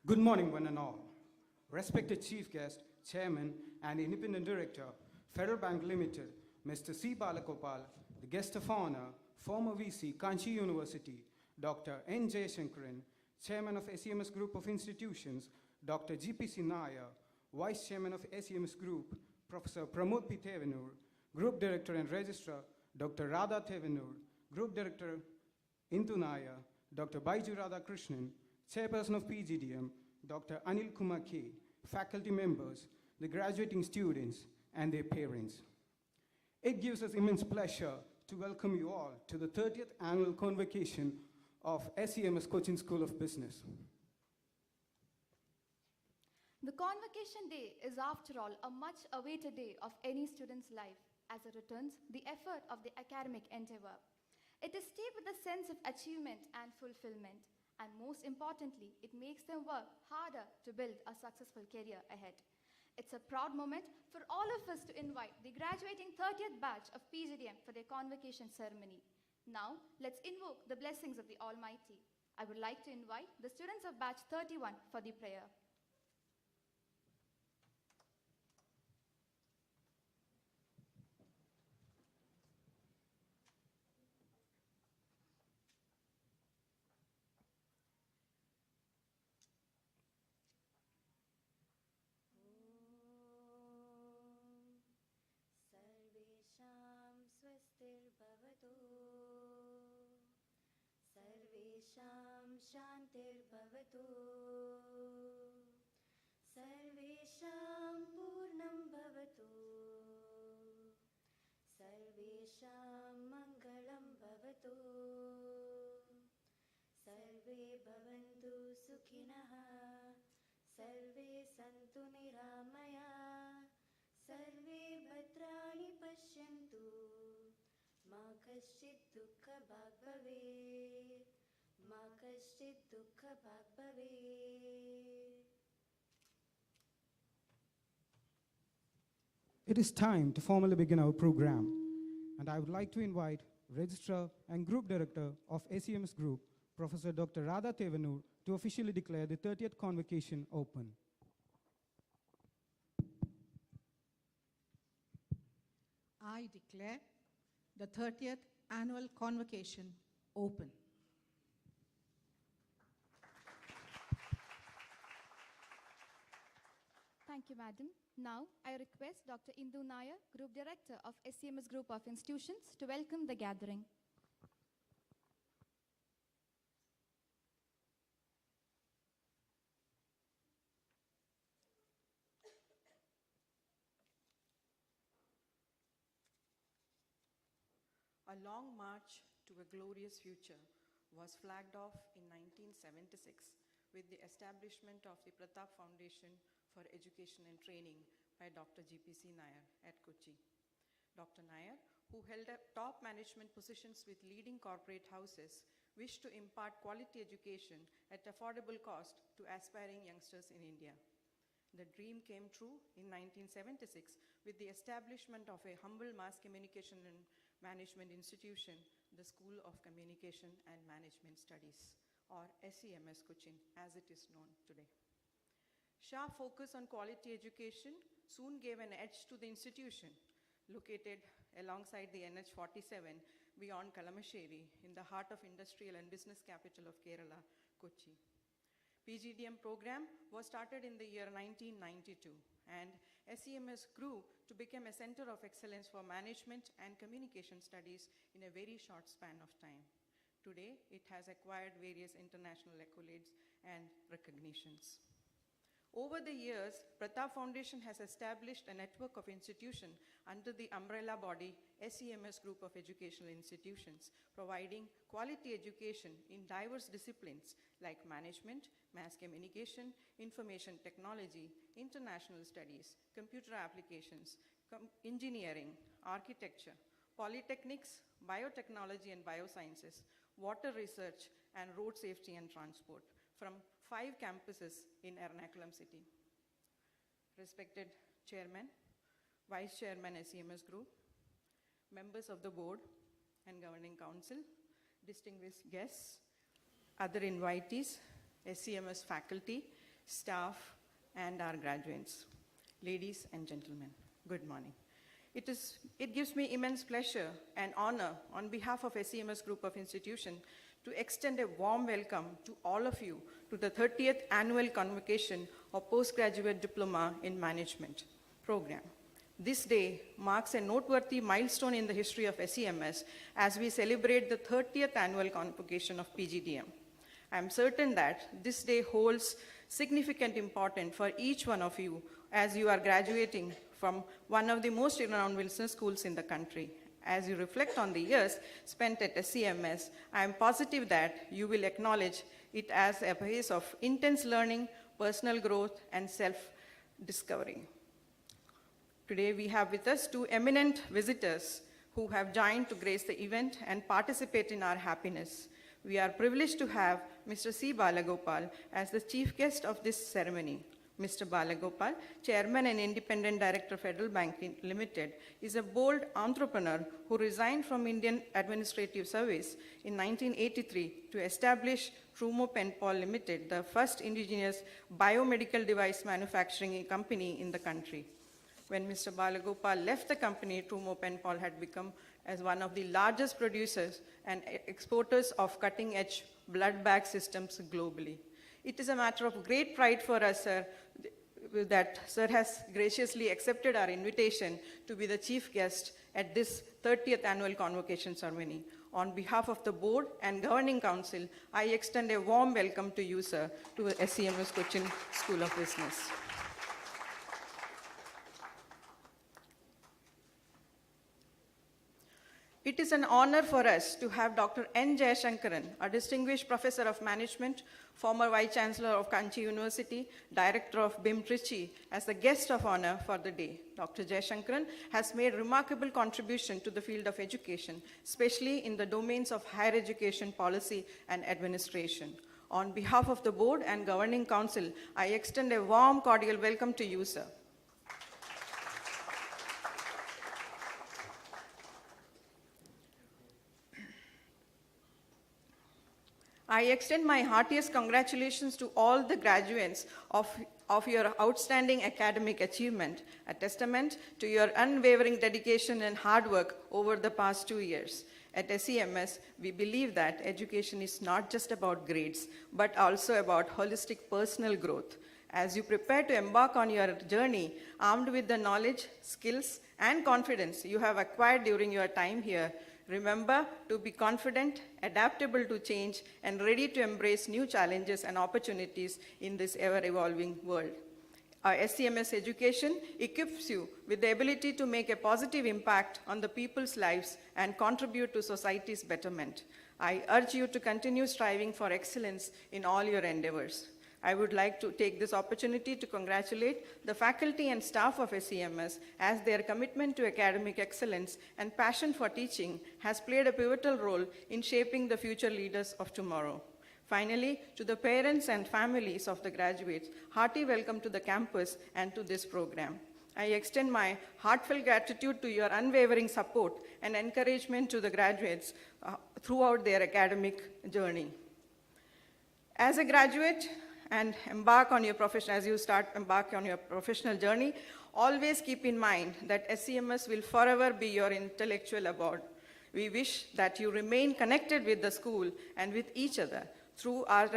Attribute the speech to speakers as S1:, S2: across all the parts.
S1: Good morning, one and all. Respected Chief Guest, Chairman, and Independent Director, Federal Bank Limited, Mr. C. Balagopal, the Guest of Honor, former VC, Kanchi University, Dr. N. Jayashankaran, Chairman of SEMS Group of Institutions, Dr. GPC Nair, Vice Chairman of SEMS Group, Professor Pramod P. Thevenur, Group Director and Registrar, Dr. Radha Thevenur, Group Director, Indu Nair, Dr. Baiju Radhakrishnan, Chairperson of PGDM, Dr. Anil Kumar K., faculty members, the graduating students, and their parents. It gives us immense pleasure to welcome you all to the 30th annual convocation of SEMS Cochin School of Business.
S2: The convocation day is, after all, a much-awaited day of any student's life, as it returns the effort of the academic endeavor. It is steeped with a sense of achievement and fulfillment, and most importantly, it makes them work harder to build a successful career ahead. It's a proud moment for all of us to invite the graduating 30th batch of PGDM for their convocation ceremony. Now, let's invoke the blessings of the Almighty. I would like to invite the students of batch 31 for the prayer.
S3: स्वस्तिर्भवतु सर्वेषां शान्तिर्भवतु सर्वेषां पूर्णं भवतु सर्वेषां मङ्गलं भवतु सर्वे भवन्तु सुखिनः सर्वे सन्तु निरामयाः सर्वे भद्राणि पश्यन्तु मा कश्चित् दुःखभाग् भवेत् मा कश्चित् दुःखभाग् भवेत्.
S1: It is time to formally begin our program, and I would like to invite Registrar and Group Director of SEMS Group, Professor Dr. Radha Thevenur, to officially declare the 30th convocation open.
S4: I declare the 30th annual convocation open.
S2: Thank you, Madam. Now, I request Dr. Indu Nair, Group Director of SEMS Group of Institutions, to welcome the gathering.
S5: A long march to a glorious future was flagged off in 1976 with the establishment of the Pratap Foundation for Education and Training by Dr. GPC Nair at Kochi. Dr. Nair, who held top management positions with leading corporate houses, wished to impart quality education at affordable cost to aspiring youngsters in India. The dream came true in 1976 with the establishment of a humble mass communication and management institution, the School of Communication and Management Studies, or SEMS Cochin, as it is known today. Sharp focus on quality education soon gave an edge to the institution, located alongside the NH 47 beyond Kalamassery in the heart of industrial and business capital of Kerala, Kochi. PGDM program was started in the year 1992, and SEMS grew to become a center of excellence for management and communication studies in a very short span of time. Today, it has acquired various international accolades and recognitions. Over the years, Pratap Foundation has established a network of institutions under the umbrella body SEMS Group of Educational Institutions, providing quality education in diverse disciplines like management, mass communication, information technology, international studies, computer applications, engineering, architecture, polytechnics, biotechnology and biosciences, water research, and road safety and transport from 5 campuses in Ernakulam city. Respected Chairman, Vice Chairman SEMS Group, members of the board and Governing Council, distinguished guests, other invitees, SEMS faculty, staff, and our graduates. Ladies and gentlemen, good morning. It gives me immense pleasure and honor on behalf of SEMS Group of Institutions to extend a warm welcome to all of you to the 30th Annual Convocation of Postgraduate Diploma in Management program. This day marks a noteworthy milestone in the history of SEMS as we celebrate the 30th Annual Convocation of PGDM. I am certain that this day holds significant importance for each one of you as you are graduating from one of the most renowned business schools in the country. As you reflect on the years spent at SEMS, I am positive that you will acknowledge it as a place of intense learning, personal growth, and self-discovery. Today we have with us two eminent visitors who have joined to grace the event and participate in our happiness. We are privileged to have Mr. C. Balagopal as the chief guest of this ceremony. Mr. Balagopal, Chairman and Independent Director, Federal Bank Limited, is a bold entrepreneur who resigned from Indian Administrative Service in 1983 to establish Trumo Penpal Limited, the first indigenous biomedical device manufacturing company in the country. When Mr. Balagopal left the company, Trumo Penpal had become as one of the largest producers and exporters of cutting-edge blood bag systems globally. It is a matter of great pride for us, sir, that sir has graciously accepted our invitation to be the chief guest at this 30th Annual Convocation Ceremony. On behalf of the Board and Governing Council, I extend a warm welcome to you, sir, to SEMS Cochin School of Business. It is an honor for us to have Dr. N. Jayashankaran, a distinguished professor of management, former Vice Chancellor of Kanchi University, Director of BIM Trichy, as the guest of honor for the day. Dr. Jayashankaran has made remarkable contribution to the field of education, especially in the domains of higher education policy and administration. On behalf of the Board and Governing Council, I extend a warm, cordial welcome to you, sir. I extend my heartiest congratulations to all the graduates of your outstanding academic achievement, a testament to your unwavering dedication and hard work over the past 2 years. At SEMS, we believe that education is not just about grades, but also about holistic personal growth. As you prepare to embark on your journey, armed with the knowledge, skills, and confidence you have acquired during your time here, remember to be confident, adaptable to change, and ready to embrace new challenges and opportunities in this ever-evolving world. Our SEMS education equips you with the ability to make a positive impact on the people's lives and contribute to society's betterment. I urge you to continue striving for excellence in all your endeavors. I would like to take this opportunity to congratulate the faculty and staff of SEMS as their commitment to academic excellence and passion for teaching has played a pivotal role in shaping the future leaders of tomorrow. Finally, to the parents and families of the graduates, hearty welcome to the campus and to this program. I extend my heartfelt gratitude to your unwavering support and encouragement to the graduates throughout their academic journey. As a graduate, and embark on your professional journey, always keep in mind that SEMS will forever be your intellectual abode. We wish that you remain connected with the school and with each other through our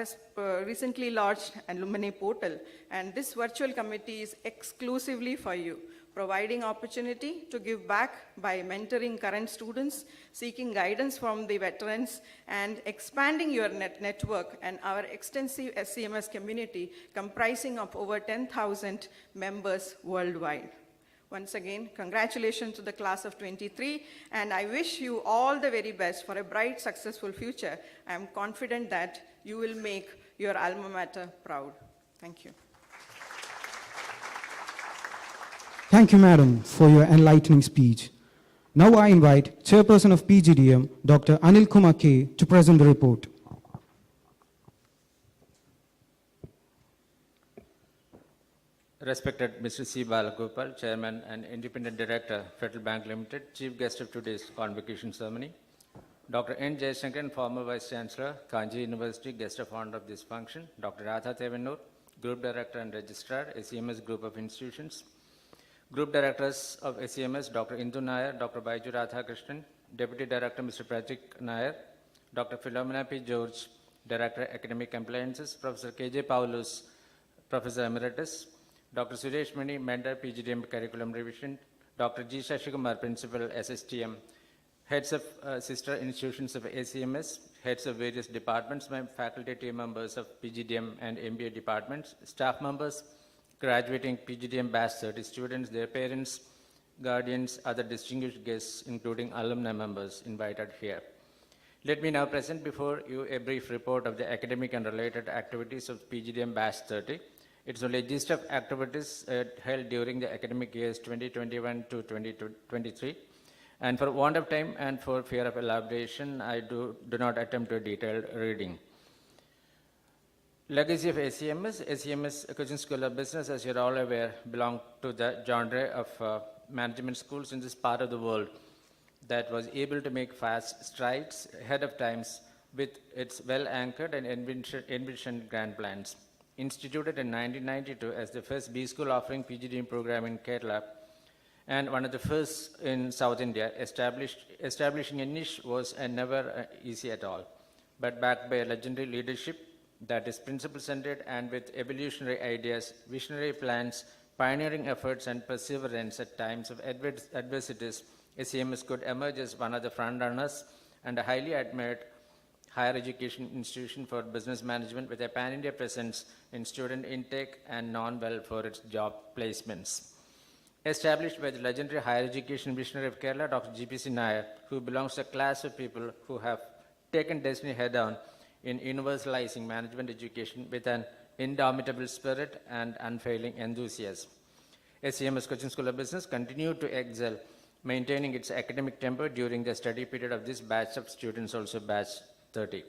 S5: recently launched alumni portal, and this virtual committee is exclusively for you, providing opportunity to give back by mentoring current students, seeking guidance from the veterans, and expanding your network and our extensive SEMS community comprising of over 10,000 members worldwide. Once again, congratulations to the class of 23, and I wish you all the very best for a bright, successful future. I am confident that you will make your alma mater proud. Thank you.
S1: Thank you, Madam, for your enlightening speech. Now I invite Chairperson of PGDM, Dr. Anil Kumar K, to present the report.
S6: Respected Mr. C. Balagopal, Chairman and Independent Director, Federal Bank Limited, Chief Guest of today's convocation ceremony. Dr. N. Jayashankaran, former Vice Chancellor, Kanchi University, Guest of Honor of this function. Dr. Radha Tevenur, Group Director and Registrar, SEMS Group of Institutions. Group Directors of SEMS, Dr. Indu Nair, Dr. Baiju Radhakrishnan, Deputy Director, Mr. Pratik Nair, Dr. Philomena P. George, Director, Academic Compliances, Professor K.J. Paulus, Professor Emeritus, Dr. Suresh Mani, Mentor, PGDM Curriculum Revision, Dr. G. Shashikumar, Principal, SSTM, heads of sister institutions of ACMS, heads of various departments, faculty team members of PGDM and MBA departments, staff members, graduating PGDM batch 30 students, their parents, guardians, other distinguished guests, including alumni members invited here. Let me now present before you a brief report of the academic and related activities of PGDM batch 30. It's a list of activities held during the academic years 2021 to 2023. And for want of time and for fear of elaboration, I do not attempt a detailed reading. Legacy of ACMS. ACMS Coaching School of Business, as you're all aware, belong to the genre of management schools in this part of the world that was able to make fast strides ahead of times with its well-anchored and envisioned grand plans. Instituted in 1992 as the first B school offering PGDM program in Kerala, and one of the first in South India, establishing a niche was never easy at all, but backed by a legendary leadership that is principle-centered and with evolutionary ideas, visionary plans, pioneering efforts, and perseverance at times of adversities, ACMS could emerge as one of the front-runners and a highly admired higher education institution for business management with a pan-India presence in student intake and non-well for its job placements. Established by the legendary higher education visionary of Kerala, Dr. G.P.C. Nair, who belongs to a class of people who have taken destiny head-on in universalizing management education with an indomitable spirit and unfailing enthusiasm. SCMS Coaching School of Business continued to excel, maintaining its academic tempo during the study period of this batch of students, also batch 30.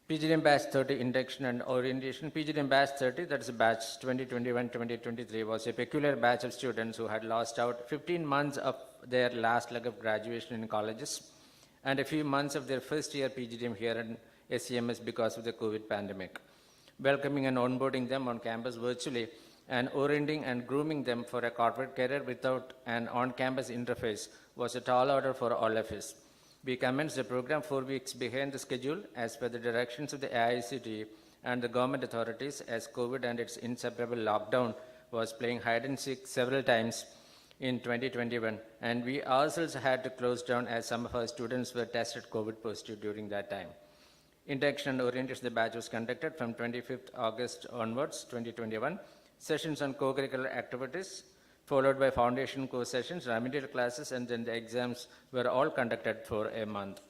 S6: PGDM batch 30 induction and orientation. PGDM batch 30, that is batch 2021-2023, was a peculiar batch of students who had lost out 15 months of their last leg of graduation in colleges and a few months of their first year PGDM here in SCMS because of the COVID pandemic. Welcoming and onboarding them on campus virtually and orienting and grooming them for a corporate career without an on-campus interface was a tall order for all of us. We commenced the program 4 weeks behind the schedule as per the directions of the AICTE and the government authorities, as COVID and its inseparable lockdown was playing hide and seek several times in 2021, and we ourselves had to close down as some of our students were tested COVID positive during that time. Induction and orientation of the batch was conducted from 25th August onwards, 2021. Sessions on co-curricular activities, followed by foundation course sessions, remedial classes, and then the exams were all conducted for a month.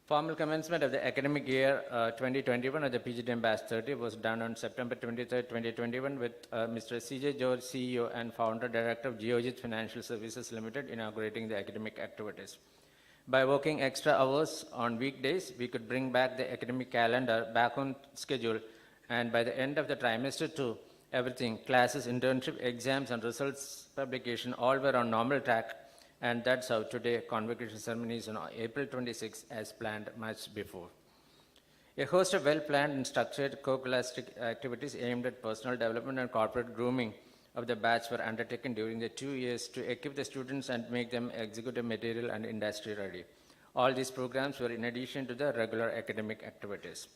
S6: Formal commencement of the academic year 2021 of the PGDM batch 30 was done on September 23, 2021 with Mr. C.J. George, CEO and founder director of Geojit Financial Services Limited, inaugurating the academic activities. By working extra hours on weekdays, we could bring back the academic calendar back on schedule, and by the end of the trimester 2, everything, classes, internship, exams, and results publication, all were on normal track, and that's how today convocation ceremony is on April 26 as planned much before. A host of well-planned and structured co-scholastic activities aimed at personal development and corporate grooming of the batch were undertaken during the 2 years to equip the students and make them executive material and industry ready. All these programs were in addition to the regular academic activities.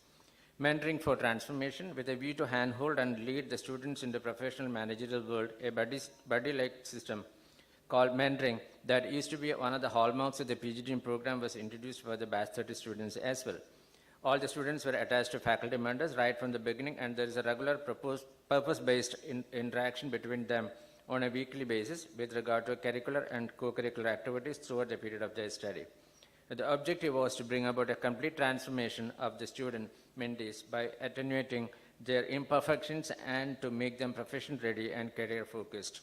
S6: Mentoring for transformation with a view to handhold and lead the students in the professional managerial world, a buddy-like system called mentoring that used to be one of the hallmarks of the PGDM program was introduced for the batch 30 students as well. All the students were attached to faculty mentors right from the beginning, and there is a regular purpose-based interaction between them on a weekly basis with regard to curricular and co-curricular activities throughout the period of their study. The objective was to bring about a complete transformation of the student mentees by attenuating their imperfections and to make them profession ready and career focused.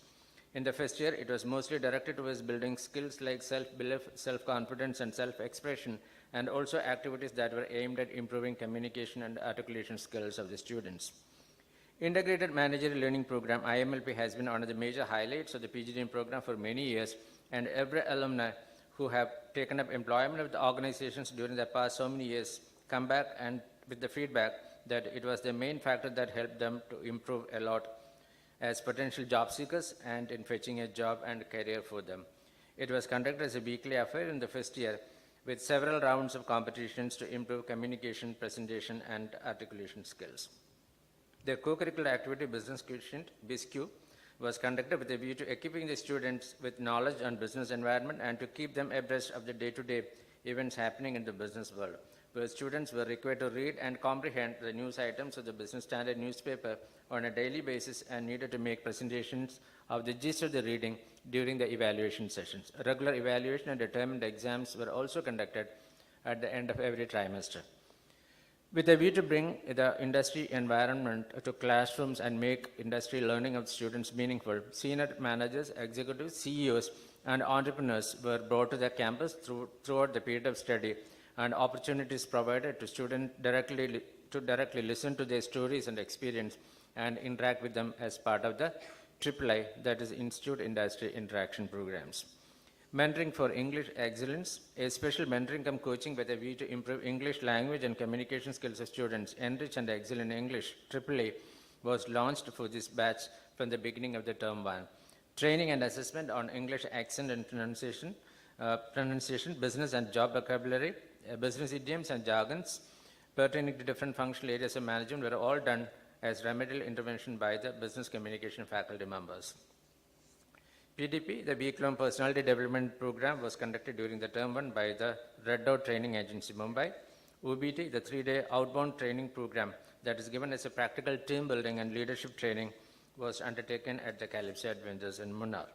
S6: In the first year, it was mostly directed towards building skills like self-belief, self-confidence, and self-expression, and also activities that were aimed at improving communication and articulation skills of the students. Integrated Managerial Learning Program, IMLP, has been one of the major highlights of the PGDM program for many years, and every alumni who have taken up employment with the organizations during the past so many years come back and with the feedback that it was the main factor that helped them to improve a lot as potential job seekers and in fetching a job and career for them. It was conducted as a weekly affair in the first year with several rounds of competitions to improve communication, presentation, and articulation skills. Their co-curricular activity Business Quotient, BizQ, was conducted with a view to equipping the students with knowledge on business environment and to keep them abreast of the day-to-day events happening in the business world, where students were required to read and comprehend the news items of the Business Standard newspaper on a daily basis and needed to make presentations of the gist of the reading during the evaluation sessions. Regular evaluation and determined exams were also conducted at the end of every trimester. With a view to bring the industry environment to classrooms and make industry learning of students meaningful, senior managers, executives, CEOs, and entrepreneurs were brought to the campus throughout the period of study, and opportunities provided to students directly listen to their stories and experience and interact with them as part of the III, that is Institute Industry Interaction Programs. Mentoring for English Excellence, a special mentoring cum coaching with a view to improve English language and communication skills of students, enrich and excel in English, AAA, was launched for this batch from the beginning of the term 1. Training and assessment on English accent and pronunciation, business and job vocabulary, business idioms and jargons pertaining to different functional areas of management were all done as remedial intervention by the business communication faculty members. PDP, the week-long personality development program, was conducted during the term 1 by the Red Dot Training Agency, Mumbai. UBT, the 3-day outbound training program that is given as a practical team building and leadership training, was undertaken at the Calypso Adventures in Munnar.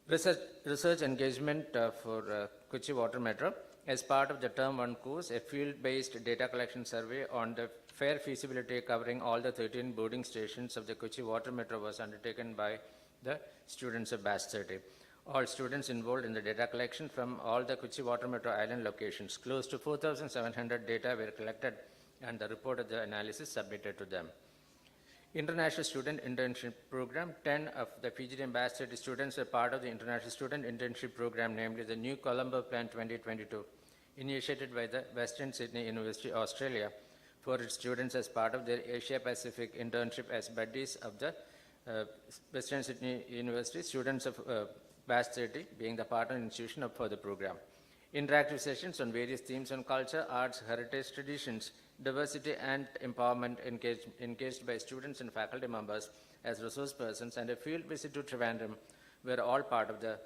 S6: Research engagement for Kochi Water Metro. As part of the term 1 course, a field-based data collection survey on the fair feasibility covering all the 13 boarding stations of the Kochi Water Metro was undertaken by the students of Batch 30. All students involved in the data collection from all the Kochi Water Metro Island locations. Close to 4,700 data were collected and the report of the analysis submitted to them. International Student Internship Program. 10 of the PGDM Batch 30 students are part of the International Student Internship Program, namely the New Colombo Plan 2022, initiated by the Western Sydney University, Australia, for its students as part of their Asia Pacific internship as buddies of the Western Sydney University, students of Batch 30 being the partner institution for the program. Interactive sessions on various themes on culture, arts, heritage, traditions, diversity, and empowerment engaged by students and faculty members as resource persons, and a field visit to Trivandrum were all part of the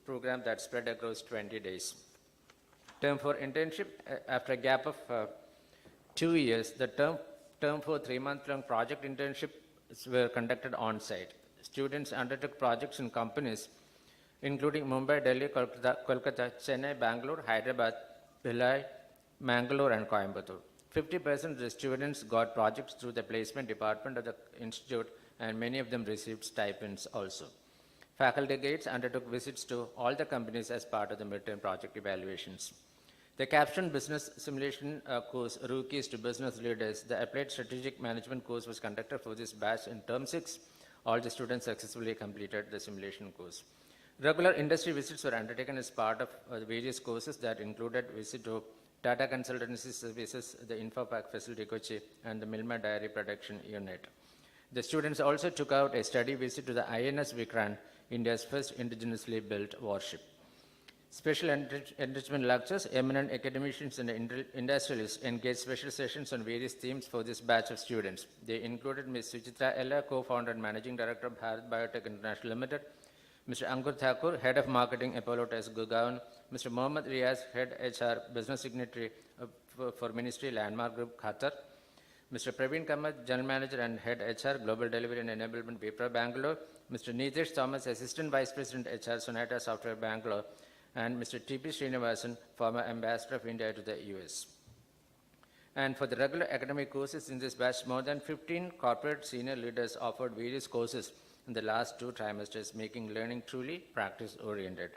S6: program that spread across 20 days. Term 4 internship, after a gap of 2 years, the term 4 3-month-long project internships were conducted on-site. Students undertook projects in companies including Mumbai, Delhi, Kolkata, Chennai, Bangalore, Hyderabad, Bhilai, Mangalore, and Coimbatore. 50% of the students got projects through the placement department of the institute, and many of them received stipends also. Faculty guides undertook visits to all the companies as part of the midterm project evaluations. The capstone business simulation course, Rookies to Business Leaders, the applied strategic management course, was conducted for this batch in term 6. All the students successfully completed the simulation course. Regular industry visits were undertaken as part of various courses that included visit to Tata Consultancy Services, the Infopac facility Kochi, and the Milma Dairy Production Unit. The students also took out a study visit to the INS Vikrant, India's first indigenously built warship. Special enrichment lectures, eminent academicians and industrialists engaged special sessions on various themes for this batch of students. They included Ms. Suchitra Ella, co-founder and managing director of Bharat Biotech International Limited, Mr. Ankur Thakur, head of marketing, Apollo Test Gurgaon, Mr. Mohammad Riaz, head HR, business signatory for Ministry Landmark Group, Qatar, Mr. Praveen Kamath, general manager and head HR, Global Delivery and Enablement, Wipro Bangalore, Mr. Nitesh Thomas, assistant vice president HR, Sonata Software Bangalore, and Mr. T.P. Srinivasan, former ambassador of India to the US. And for the regular academic courses in this batch, more than 15 corporate senior leaders offered various courses in the last 2 trimesters, making learning truly practice-oriented.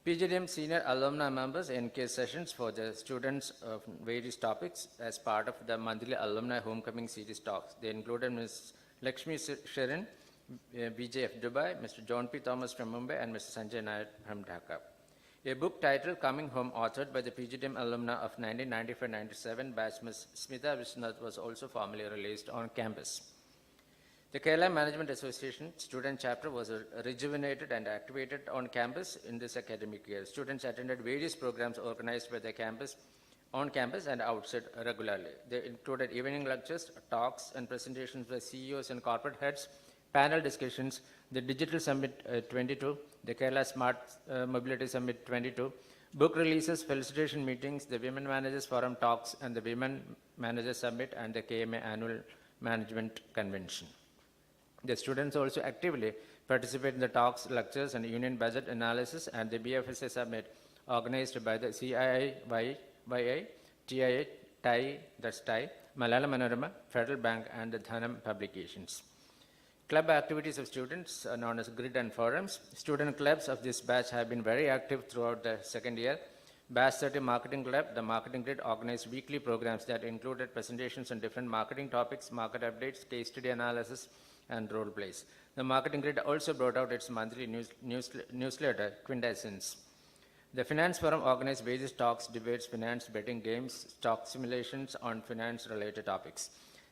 S6: PGDM senior alumni members engaged sessions for the students of various topics as part of the monthly alumni homecoming series talks. They included Ms. Lakshmi Sharan, BJF Dubai, Mr. John P. Thomas from Mumbai, and Mr. Sanjay Nair from Dhaka. A book titled Coming Home, authored by the PGDM alumna of 1995-97 batch Ms. Smita Vishnath, was also formally released on campus. The Kerala Management Association student chapter was rejuvenated and activated on campus in this academic year. Students attended various programs organized by the campus, on campus and outside regularly. They included evening lectures, talks and presentations by CEOs and corporate heads, panel discussions, the Digital Summit 22, the Kerala Smart Mobility Summit 22, book releases, felicitation meetings, the Women Managers Forum talks, and the Women Managers Summit and the KMA Annual Management Convention. The students also actively participate in the talks, lectures, and union budget analysis and the BFSA Summit organized by the CII, TIA, TAI, that's TAI, Malayalam Manorama, Federal Bank, and the Dhanam Publications. Club activities of students are known as grid and forums. Student clubs of this batch have been very active throughout the second year. Batch 30 Marketing Club, the Marketing Grid, organized weekly programs that included presentations on different marketing topics, market updates, case study analysis, and role plays. The Marketing Grid also brought out its monthly newsletter, Quintessence. The Finance Forum organized various talks, debates, finance, betting games, stock simulations on finance-related topics.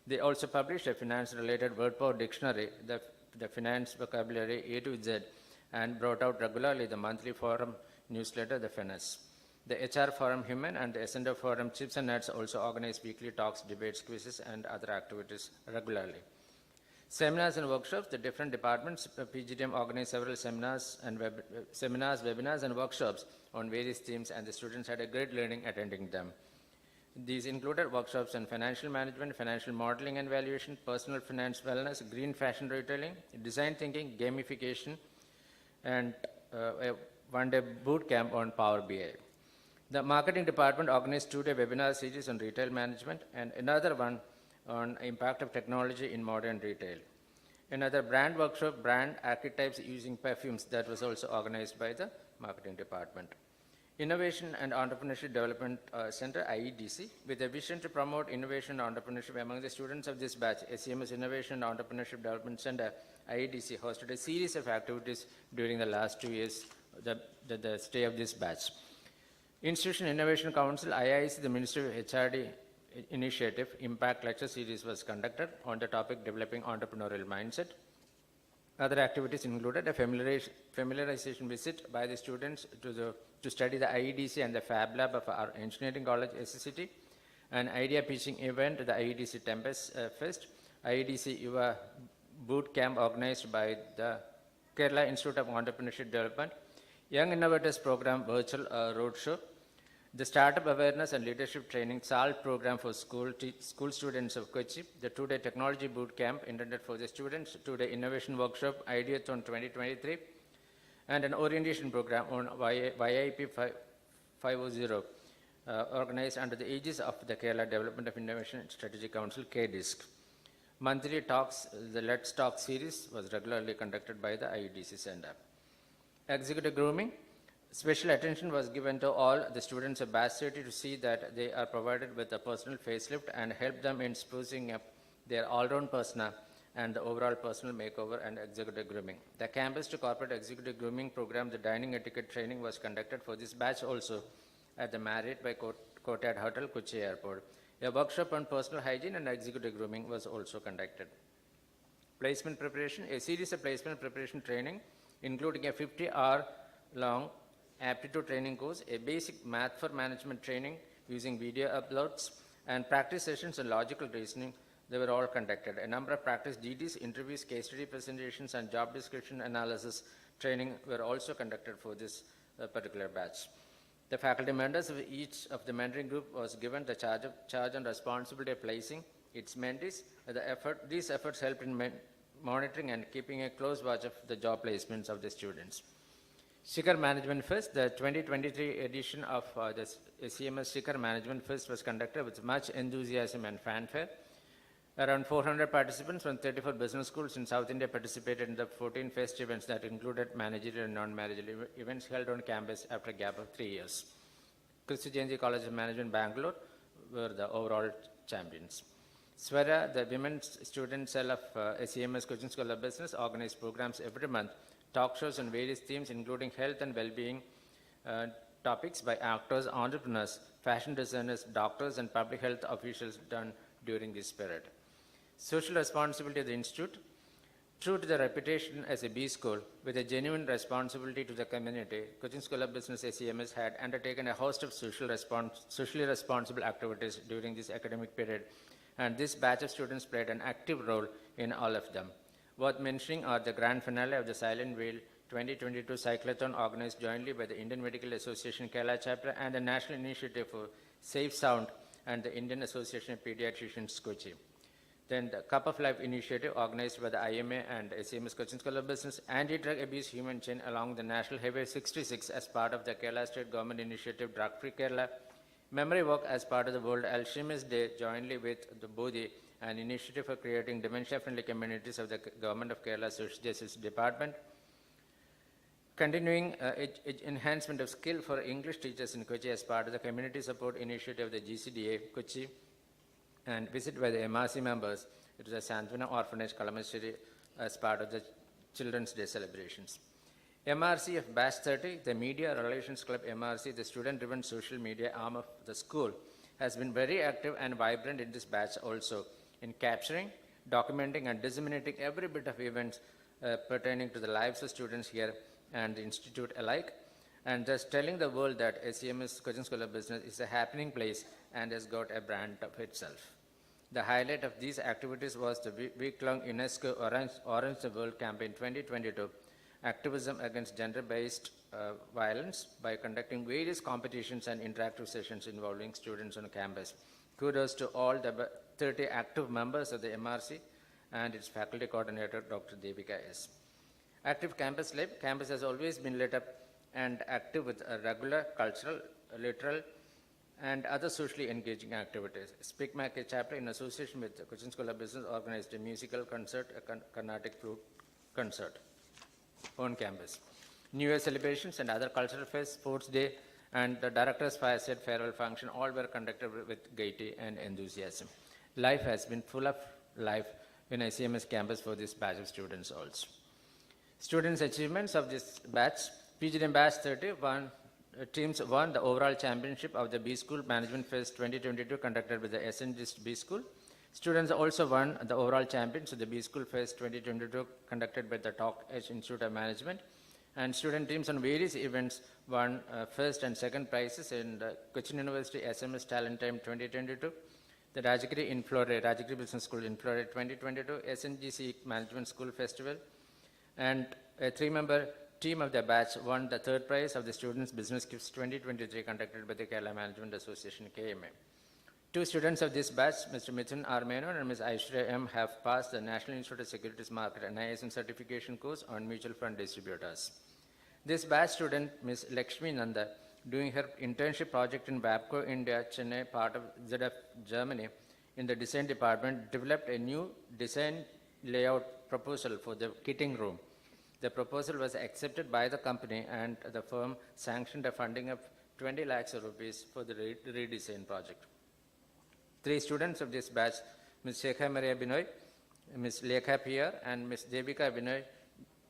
S6: They also published a finance-related word power dictionary, the finance vocabulary A to Z, and brought out regularly the monthly forum newsletter, the Finance. The HR Forum Human and the S&O Forum Chips and Nuts also organize weekly talks, debates, quizzes, and other activities regularly. Seminars and workshops, the different departments, PGDM organized several seminars, webinars, and workshops on various themes, and the students had a great learning attending them. These included workshops on financial management, financial modeling and valuation, personal finance wellness, green fashion retailing, design thinking, gamification, and a one-day boot camp on Power BI. The marketing department organized 2-day webinar series on retail management and another one on impact of technology in modern retail. Another brand workshop, brand archetypes using perfumes, that was also organized by the marketing department. Innovation and Entrepreneurship Development Center, IEDC, with a vision to promote innovation and entrepreneurship among the students of this batch, SEMS Innovation and Entrepreneurship Development Center, IEDC, hosted a series of activities during the last 2 years, the stay of this batch. Institution Innovation Council, IIC, the Ministry of HRD initiative, Impact Lecture Series was conducted on the topic Developing Entrepreneurial Mindset. Other activities included a familiarization visit by the students to study the IEDC and the Fab Lab of our Engineering College, SCCT, an idea pitching event, the IEDC Tempest Fest, IEDC Yuva Boot Camp organized by the Kerala Institute of Entrepreneurship Development, Young Innovators Program Virtual Roadshow, the Startup Awareness and Leadership Training SALT program for school students of Kochi, the 2-day Technology Boot Camp intended for the students, 2-day Innovation Workshop, Ideathon 2023, and an orientation program on YIP 500, organized under the aegis of the Kerala Development of Innovation Strategy Council, KDISC. Monthly talks, the Let's Talk series was regularly conducted by the IEDC Center. Executive grooming. Special attention was given to all the students of Batch 30 to see that they are provided with a personal facelift and help them in sprucing up their all-round persona and the overall personal makeover and executive grooming. The campus to corporate executive grooming program, the dining etiquette training, was conducted for this batch also at the Marriott by Courtyard Hotel, Kochi Airport. A workshop on personal hygiene and executive grooming was also conducted. Placement preparation, a series of placement preparation training, including a 50-hour-long aptitude training course, a basic math for management training using video uploads, and practice sessions on logical reasoning, they were all conducted. A number of practice DDs, interviews, case study presentations, and job description analysis training were also conducted for this particular batch. The faculty members of each of the mentoring group was given the charge and responsibility of placing its mentees. These efforts helped in monitoring and keeping a close watch of the job placements of the students. Shikhar Management Fest, the 2023 edition of the CMS Shikhar Management Fest was conducted with much enthusiasm and fanfare. Around 400 participants from 34 business schools in South India participated in the 14 fest events that included managerial and non-managerial events held on campus after a gap of 3 years. Christy Jainji College of Management, Bangalore were the overall champions. Swara, the women's student cell of CMS Coaching School of Business, organized programs every month, talk shows on various themes including health and well-being, topics by actors, entrepreneurs, fashion designers, doctors, and public health officials done during this period. Social responsibility of the Institute. True to the reputation as a B school with a genuine responsibility to the community, Cochin School of Business SEMS had undertaken a host of socially responsible activities during this academic period, and this batch of students played an active role in all of them. Worth mentioning are the grand finale of the Silent Wheel 2022 Cyclothon organized jointly by the Indian Medical Association Kerala chapter and the National Initiative for Safe Sound and the Indian Association of Pediatricians Kochi. Then the Cup of Life initiative organized by the IMA and SEMS Cochin School of Business, Anti-Drug Abuse Human Chain along the National Highway 66 as part of the Kerala State Government initiative Drug Free Kerala, Memory Walk as part of the World Alzheimer's Day jointly with the Bodhi, an initiative for creating dementia-friendly communities of the Government of Kerala Social Justice Department, continuing enhancement of skill for English teachers in Kochi as part of the community support initiative of the GCDA Kochi, and visit by the MRC members. It was a Santvana Orphanage, Kalamassery, as part of the Children's Day celebrations. MRC of Batch 30, the Media Relations Club MRC, the student-driven social media arm of the school, has been very active and vibrant in this batch also in capturing, documenting, and disseminating every bit of events pertaining to the lives of students here and the institute alike, and thus telling the world that SEMS Cochin School of Business is a happening place and has got a brand of itself. The highlight of these activities was the week-long UNESCO Orange the World campaign 2022, activism against gender-based violence by conducting various competitions and interactive sessions involving students on campus. Kudos to all the 30 active members of the MRC and its faculty coordinator, Dr. Devika S. Active campus life. Campus has always been lit up and active with a regular cultural, literal, and other socially engaging activities. Speak Mac chapter, in association with the Cochin School of Business, organized a musical concert, a Carnatic flute concert on campus. New Year celebrations and other cultural fairs, sports day, and the director's fireside farewell function all were conducted with gaiety and enthusiasm. Life has been full of life in ICMS campus for this batch of students also. Students' achievements of this batch. PGDM batch 30 teams won the overall championship of the B School Management Fest 2022 conducted by the SNGist B School. Students also won the overall champions of the B School Fest 2022 conducted by the Talk Edge Institute of Management. And student teams on various events won first and second prizes in the Cochin University SMS Talent Time 2022, the Rajagiri Business School in Florida 2022, SNGC Management School Festival, and a three-member team of the batch won the third prize of the Students' Business Gifts 2023 conducted by the Kerala Management Association KMA. Two students of this batch, Mr. Mithun R. Menon and Ms. Aishwarya M. have passed the National Institute of Securities Market NIS and certification course on mutual fund distributors. This batch student, Ms. Lakshmi Nanda, doing her internship project in WAPCO India, Chennai, part of ZF Germany, in the design department, developed a new design layout proposal for the kitting room. The proposal was accepted by the company and the firm sanctioned a funding of 20 lakhs of rupees for the redesign project. Three students of this batch, Ms. Shekha Maria Binoy, Ms. Lekha Pierre, and Ms. Devika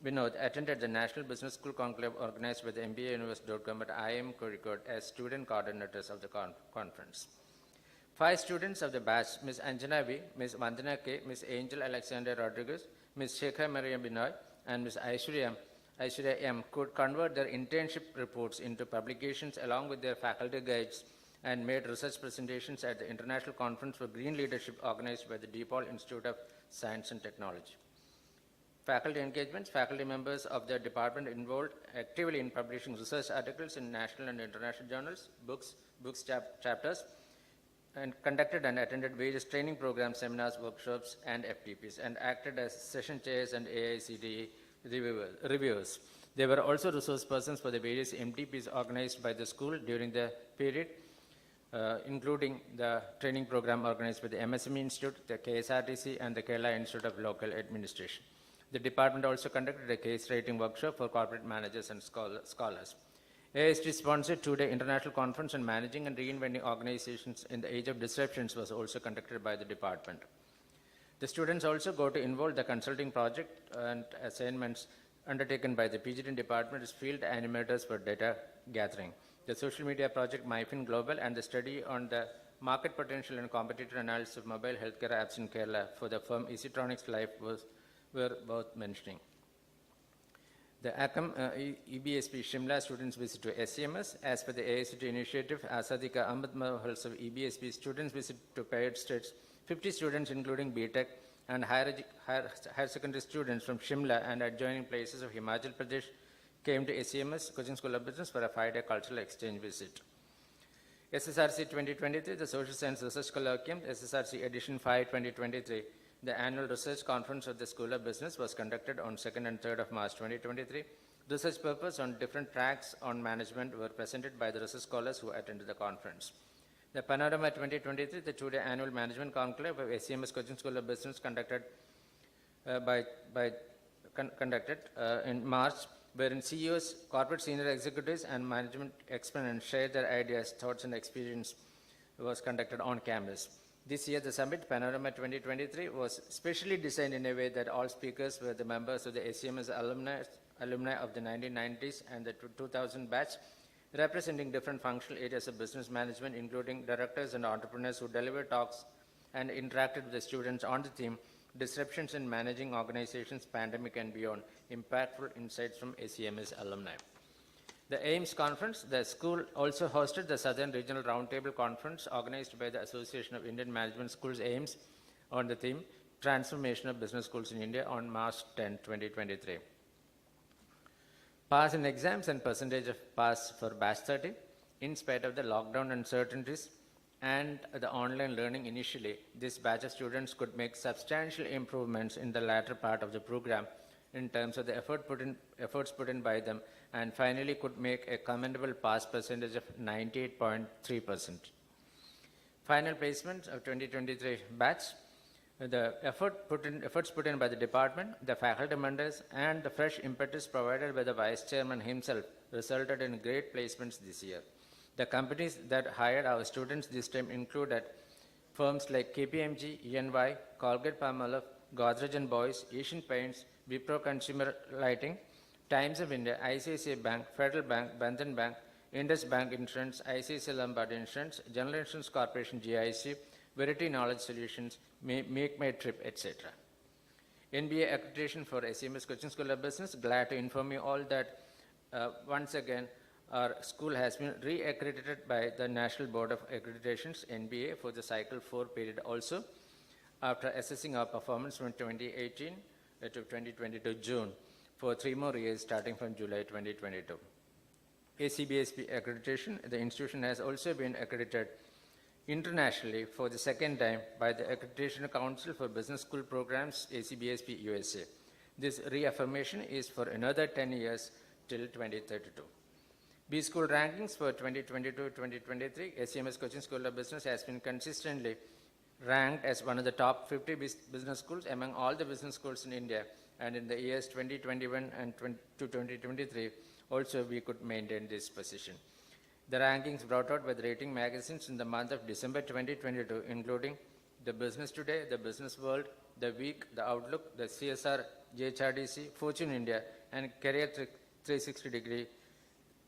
S6: Vinod attended the National Business School Conclave organized by the MBAUniverse.com at IIM Kozhikode as student coordinators of the conference. 5 students of the batch, Ms. Anjana V, Ms. Vandana K, Ms. Angel Alexander Rodriguez, Ms. Shekha Maria Binoy, and Ms. Aishwarya M could convert their internship reports into publications along with their faculty guides and made research presentations at the International Conference for Green Leadership organized by the DePaul Institute of Science and Technology. Faculty engagements. Faculty members of the department involved actively in publishing research articles in national and international journals, books chapters, and conducted and attended various training programs, seminars, workshops, and FTPs, and acted as session chairs and AICTE reviewers. They were also resource persons for the various MTPs organized by the school during the period, including the training program organized by the MSME Institute, the KSRTC, and the Kerala Institute of Local Administration. The department also conducted a case writing workshop for corporate managers and scholars. AIST sponsored 2-day international conference on managing and reinventing organizations in the age of disruptions was also conducted by the department. The students also got to involve the consulting project and assignments undertaken by the PGDM department as field animators for data gathering. the social media project MyFin Global, and the study on the market potential and competitor analysis of mobile healthcare apps in Kerala for the firm Easytronics Life were worth mentioning. The EBSP Shimla students visit to SCMS. As per the AICT initiative, Asadika Ahmed Mahals of EBSP students visit to paired states. 50 students, including BTech and higher secondary students from Shimla and adjoining places of Himachal Pradesh, came to SCMS, Coaching School of Business, for a 5-day cultural exchange visit. SSRC 2023, the Social Science Research Colloquium, SSRC Edition 5 2023, the annual research conference of the School of Business was conducted on 2nd and 3rd of March 2023. Research papers on different tracks on management were presented by the research scholars who attended the conference. The Panorama 2023, the 2-day annual management conclave of SCMS Coaching School of Business conducted in March, wherein CEOs, corporate senior executives, and management explained and shared their ideas, thoughts, and experience, was conducted on campus. This year, the Summit Panorama 2023 was specially designed in a way that all speakers were the members of the SCMS alumni of the 1990s and the 2000 batch, representing different functional areas of business management, including directors and entrepreneurs who delivered talks and interacted with the students on the theme Disruptions in Managing Organizations, Pandemic and Beyond, Impactful Insights from SCMS Alumni. The AIMS Conference, the school also hosted the Southern Regional Roundtable Conference organized by the Association of Indian Management Schools, AIMS, on the theme Transformation of Business Schools in India on March 10, 2023. Pass in exams and percentage of pass for batch 30, in spite of the lockdown uncertainties and the online learning initially, this batch of students could make substantial improvements in the latter part of the program in terms of the efforts put in by them, and finally could make a commendable pass percentage of 98.3%. Final placements of 2023 batch, the efforts put in by the department, the faculty members, and the fresh impetus provided by the vice chairman himself resulted in great placements this year. The companies that hired our students this time included firms like KPMG, EY, Colgate-Palmolive, Godrej & Boyce, Asian Paints, Wipro Consumer Lighting, Times of India, ICICI Bank, Federal Bank, Bandhan Bank, Indus Bank Insurance, ICICI Lombard Insurance, General Insurance Corporation, GIC, Verity Knowledge Solutions, Make My Trip, etc. NBA accreditation for SCMS Coaching School of Business. Glad to inform you all that once again, our school has been re-accredited by the National Board of Accreditations, NBA, for the Cycle 4 period also, after assessing our performance from 2018 to 2022 June for 3 more years starting from July 2022. ACBSP accreditation, the institution has also been accredited internationally for the second time by the Accreditation Council for Business School Programs, ACBSP USA. This reaffirmation is for another 10 years till 2032. B School rankings for 2022-2023, SCMS Coaching School of Business has been consistently ranked as one of the top 50 business schools among all the business schools in India, and in the years 2021 and to 2023, also we could maintain this position. The rankings brought out by the rating magazines in the month of December 2022, including the Business Today, the Business World, the Week, the Outlook, the CSR, JHRDC, Fortune India, and Career 360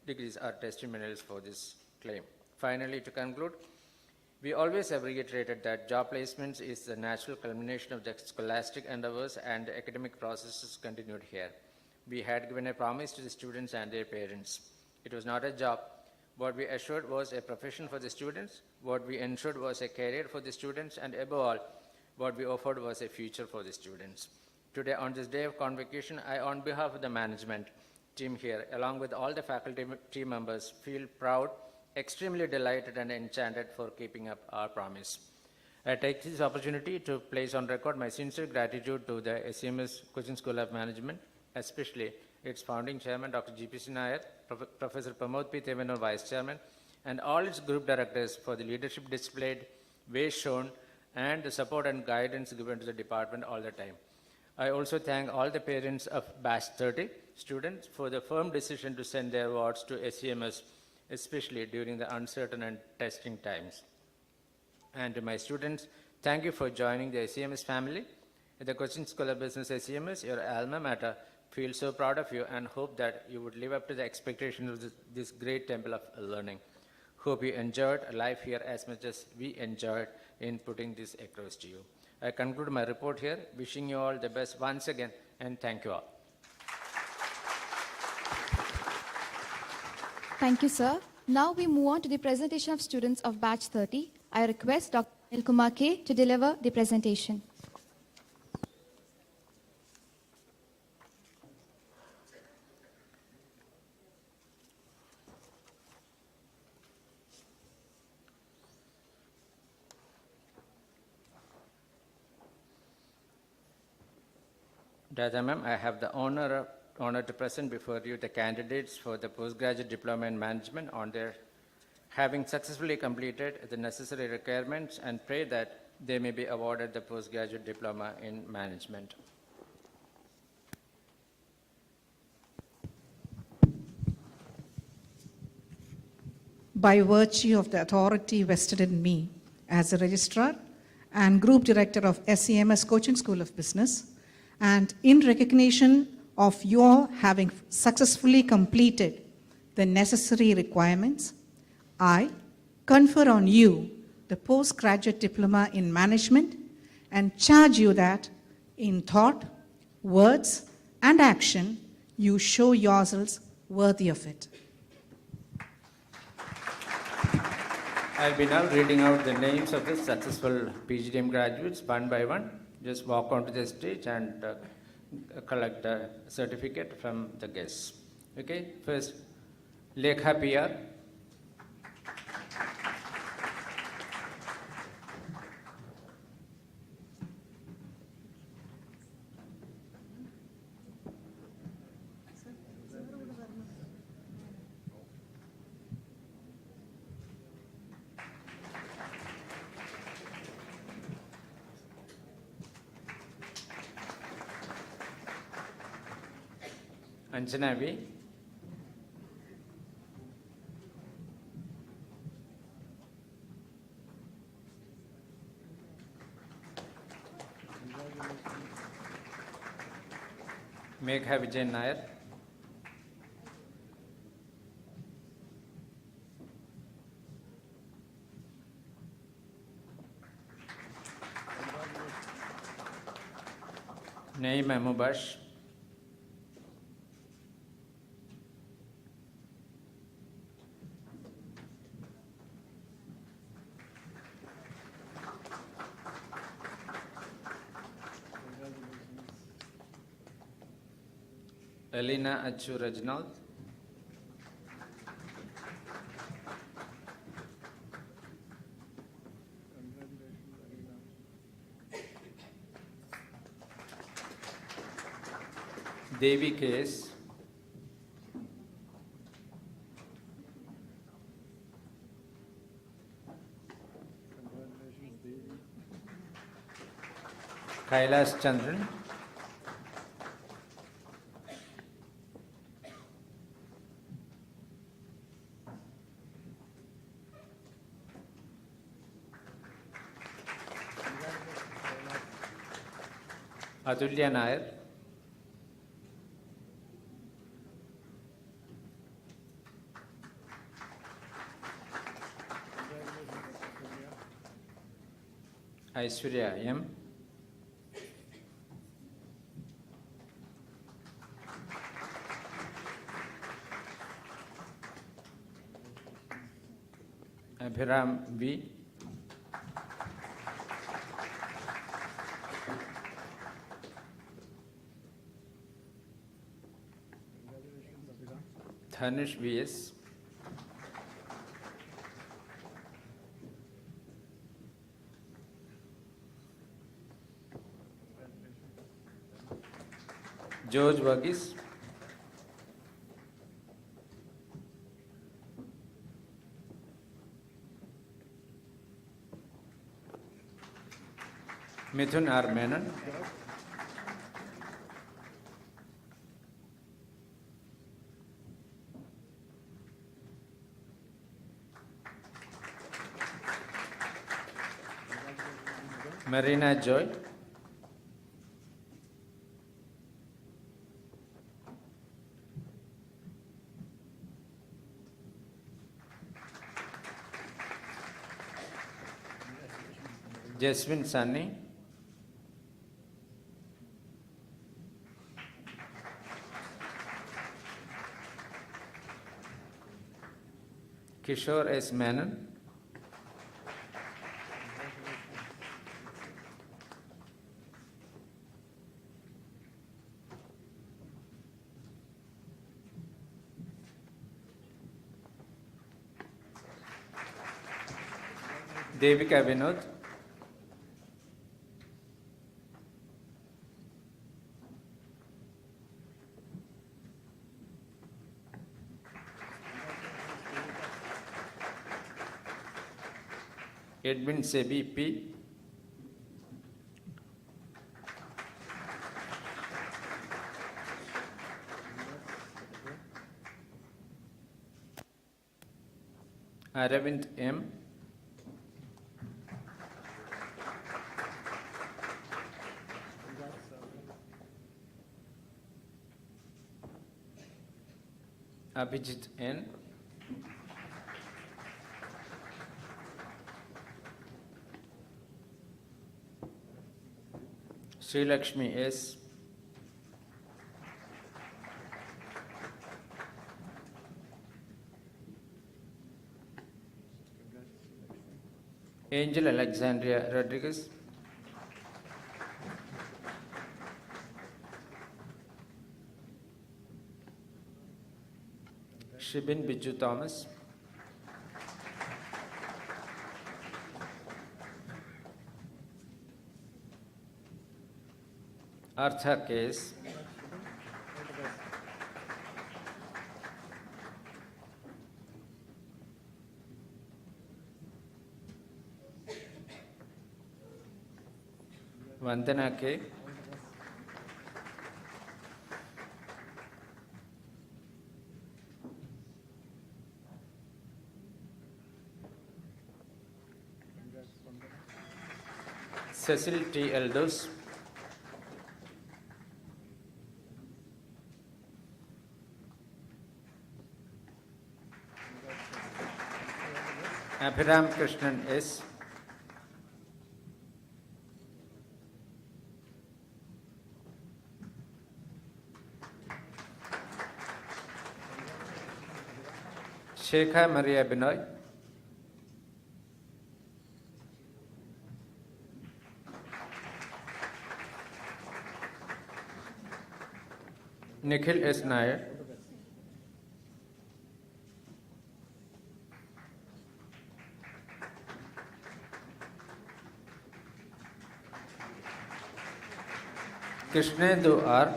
S6: degrees are testimonials for this claim. Finally, to conclude, we always have reiterated that job placements is the natural culmination of the scholastic endeavors, and the academic processes continued here. We had given a promise to the students and their parents. It was not a job. What we assured was a profession for the students, what we ensured was a career for the students, and above all, what we offered was a future for the students. Today, on this day of convocation, I, on behalf of the management team here, along with all the faculty team members, feel proud, extremely delighted, and enchanted for keeping up our promise. I take this opportunity to place on record my sincere gratitude to the SCMS Coaching School of Management, especially its founding chairman, Dr. G.P.C. Nair, Professor Pramod P. Thevenur, vice chairman, and all its group directors for the leadership displayed, way shown, and the support and guidance given to the department all the time. I also thank all the parents of Batch 30 students for the firm decision to send their wards to SCMS, especially during the uncertain and testing times. And to my students, thank you for joining the SCMS family. The Coaching School of Business SCMS, your alma mater, feel so proud of you and hope that you would live up to the expectations of this great temple of learning. Hope you enjoyed life here as much as we enjoyed in putting this across to you. I conclude my report here, wishing you all the best once again, and thank you all.
S2: Thank you, sir. Now we move on to the presentation of students of batch 30. I request Dr. Anil Kumar K to deliver the presentation.
S6: Dada ma'am, I have the honor to present before you the candidates for the postgraduate diploma in management on their having successfully completed the necessary requirements, and pray that they may be awarded the postgraduate diploma in management.
S4: By virtue of the authority vested in me as a registrar and group director of SEMS Coaching School of Business, and in recognition of your having successfully completed the necessary requirements, I confer on you the postgraduate diploma in management and charge you that in thought, words, and action, you show yourselves worthy of it.
S6: I'll be now reading out the names of the successful PGDM graduates one by one. Just walk onto the stage and collect the certificate from the guests. Okay, first, Lekha PR. Anjana V. Megha Vijay Nair. Naeema Mubash. Elena Achu Reginald. Devi Case. Kailash Chandran. Atulya Nair. Aishwarya M. Abhiram V. Dhanush V.S. George Varghese. Mithun R. Menon. Marina Joy. Jaswin Sunny, Kishore S. Menon, Devika Vinod, Edwin Sebi P, Aravind M, Abhijit N, Sri Lakshmi S, Angel Alexandria Rodriguez, Shibin Biju Thomas, Artha Case, Vandana K, Cecil T. Eldos, Abhiram Krishnan S, Shekha Maria Binoy, Nikhil S. Nair, Krishnendu R,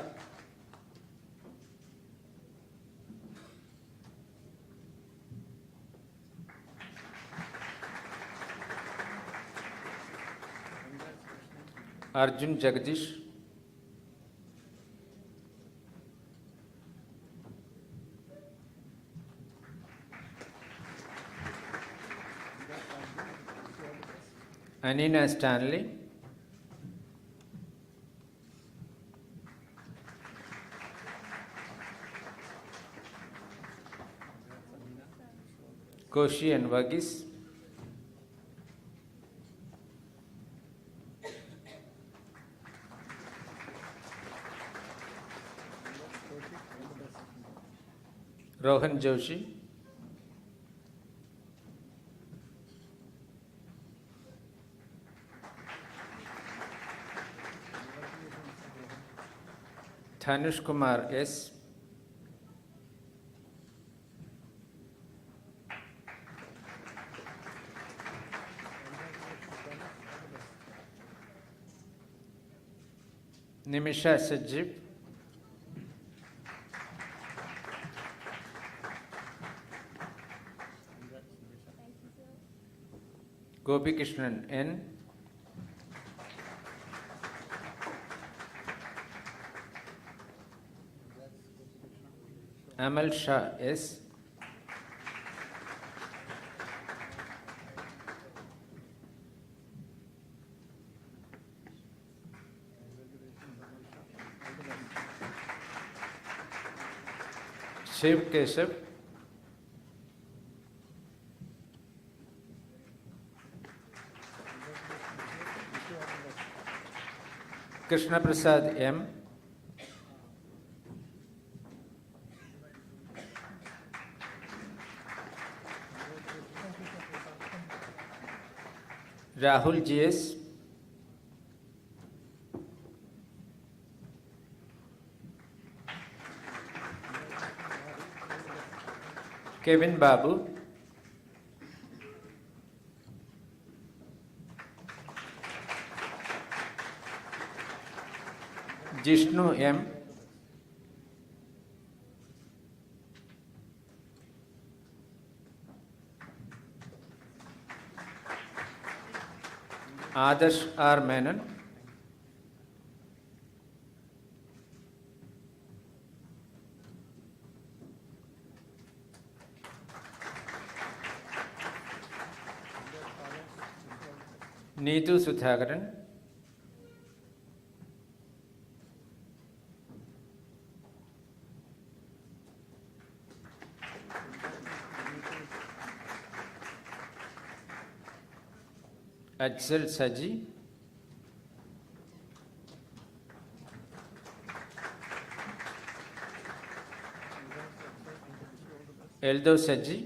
S6: Arjun Jagdish, Anina Stanley, Koshi and Vagis, Rohan Joshi, Dhanush Kumar S, Nimisha Sajib, Gopi Krishnan N, Amal Shah S, Shiv Keshav, Krishna Prasad M. Rahul G.S. Kevin Babu. Jishnu M. Adarsh R. Menon. Neetu Sudhakaran. Ajal Saji. Eldo Saji.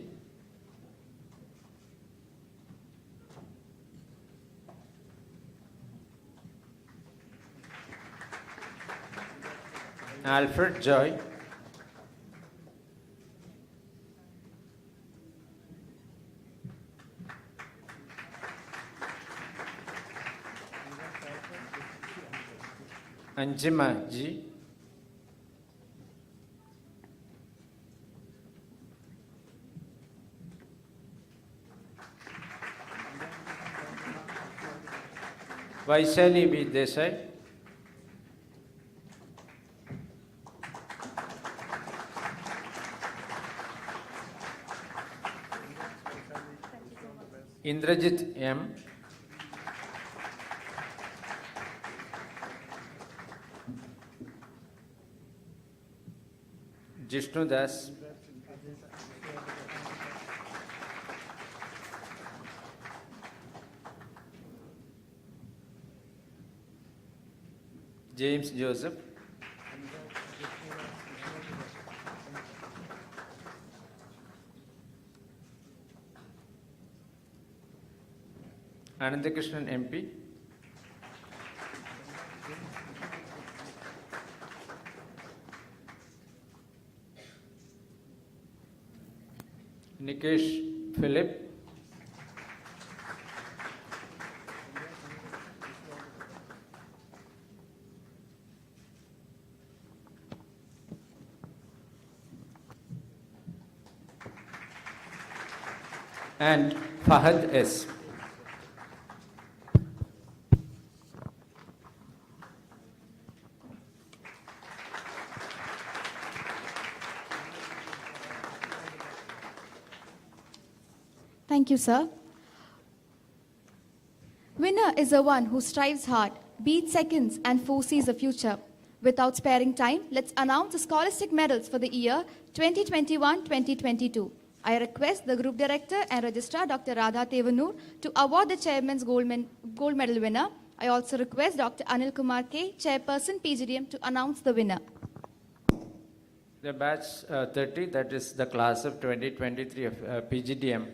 S6: Alfred Joy. Anjima G. Vaishali B. Desai. Indrajit M. Jishnu Das. James Joseph. Anandakrishnan MP. Nikesh Philip. And Fahad S.
S2: Thank you, sir. Winner is the one who strives hard, beats seconds, and foresees the future. Without sparing time, let's announce the scholastic medals for the year 2021-2022. I request the Group Director and Registrar Dr. Radha Tevanur to award the Chairman's Gold Medal winner. I also request Dr. Anil Kumar K, Chairperson PGDM, to announce the winner.
S6: The batch 30, that is the class of 2023 of PGDM.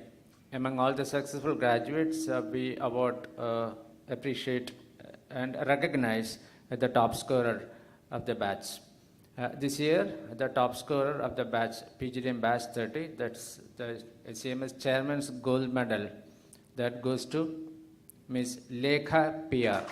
S6: Among all the successful graduates, we award, appreciate, and recognize the top scorer of the batch. This year, the top scorer of the batch, PGDM batch 30, that's the SCMS Chairman's Gold Medal. That goes to Ms. Lekha PR.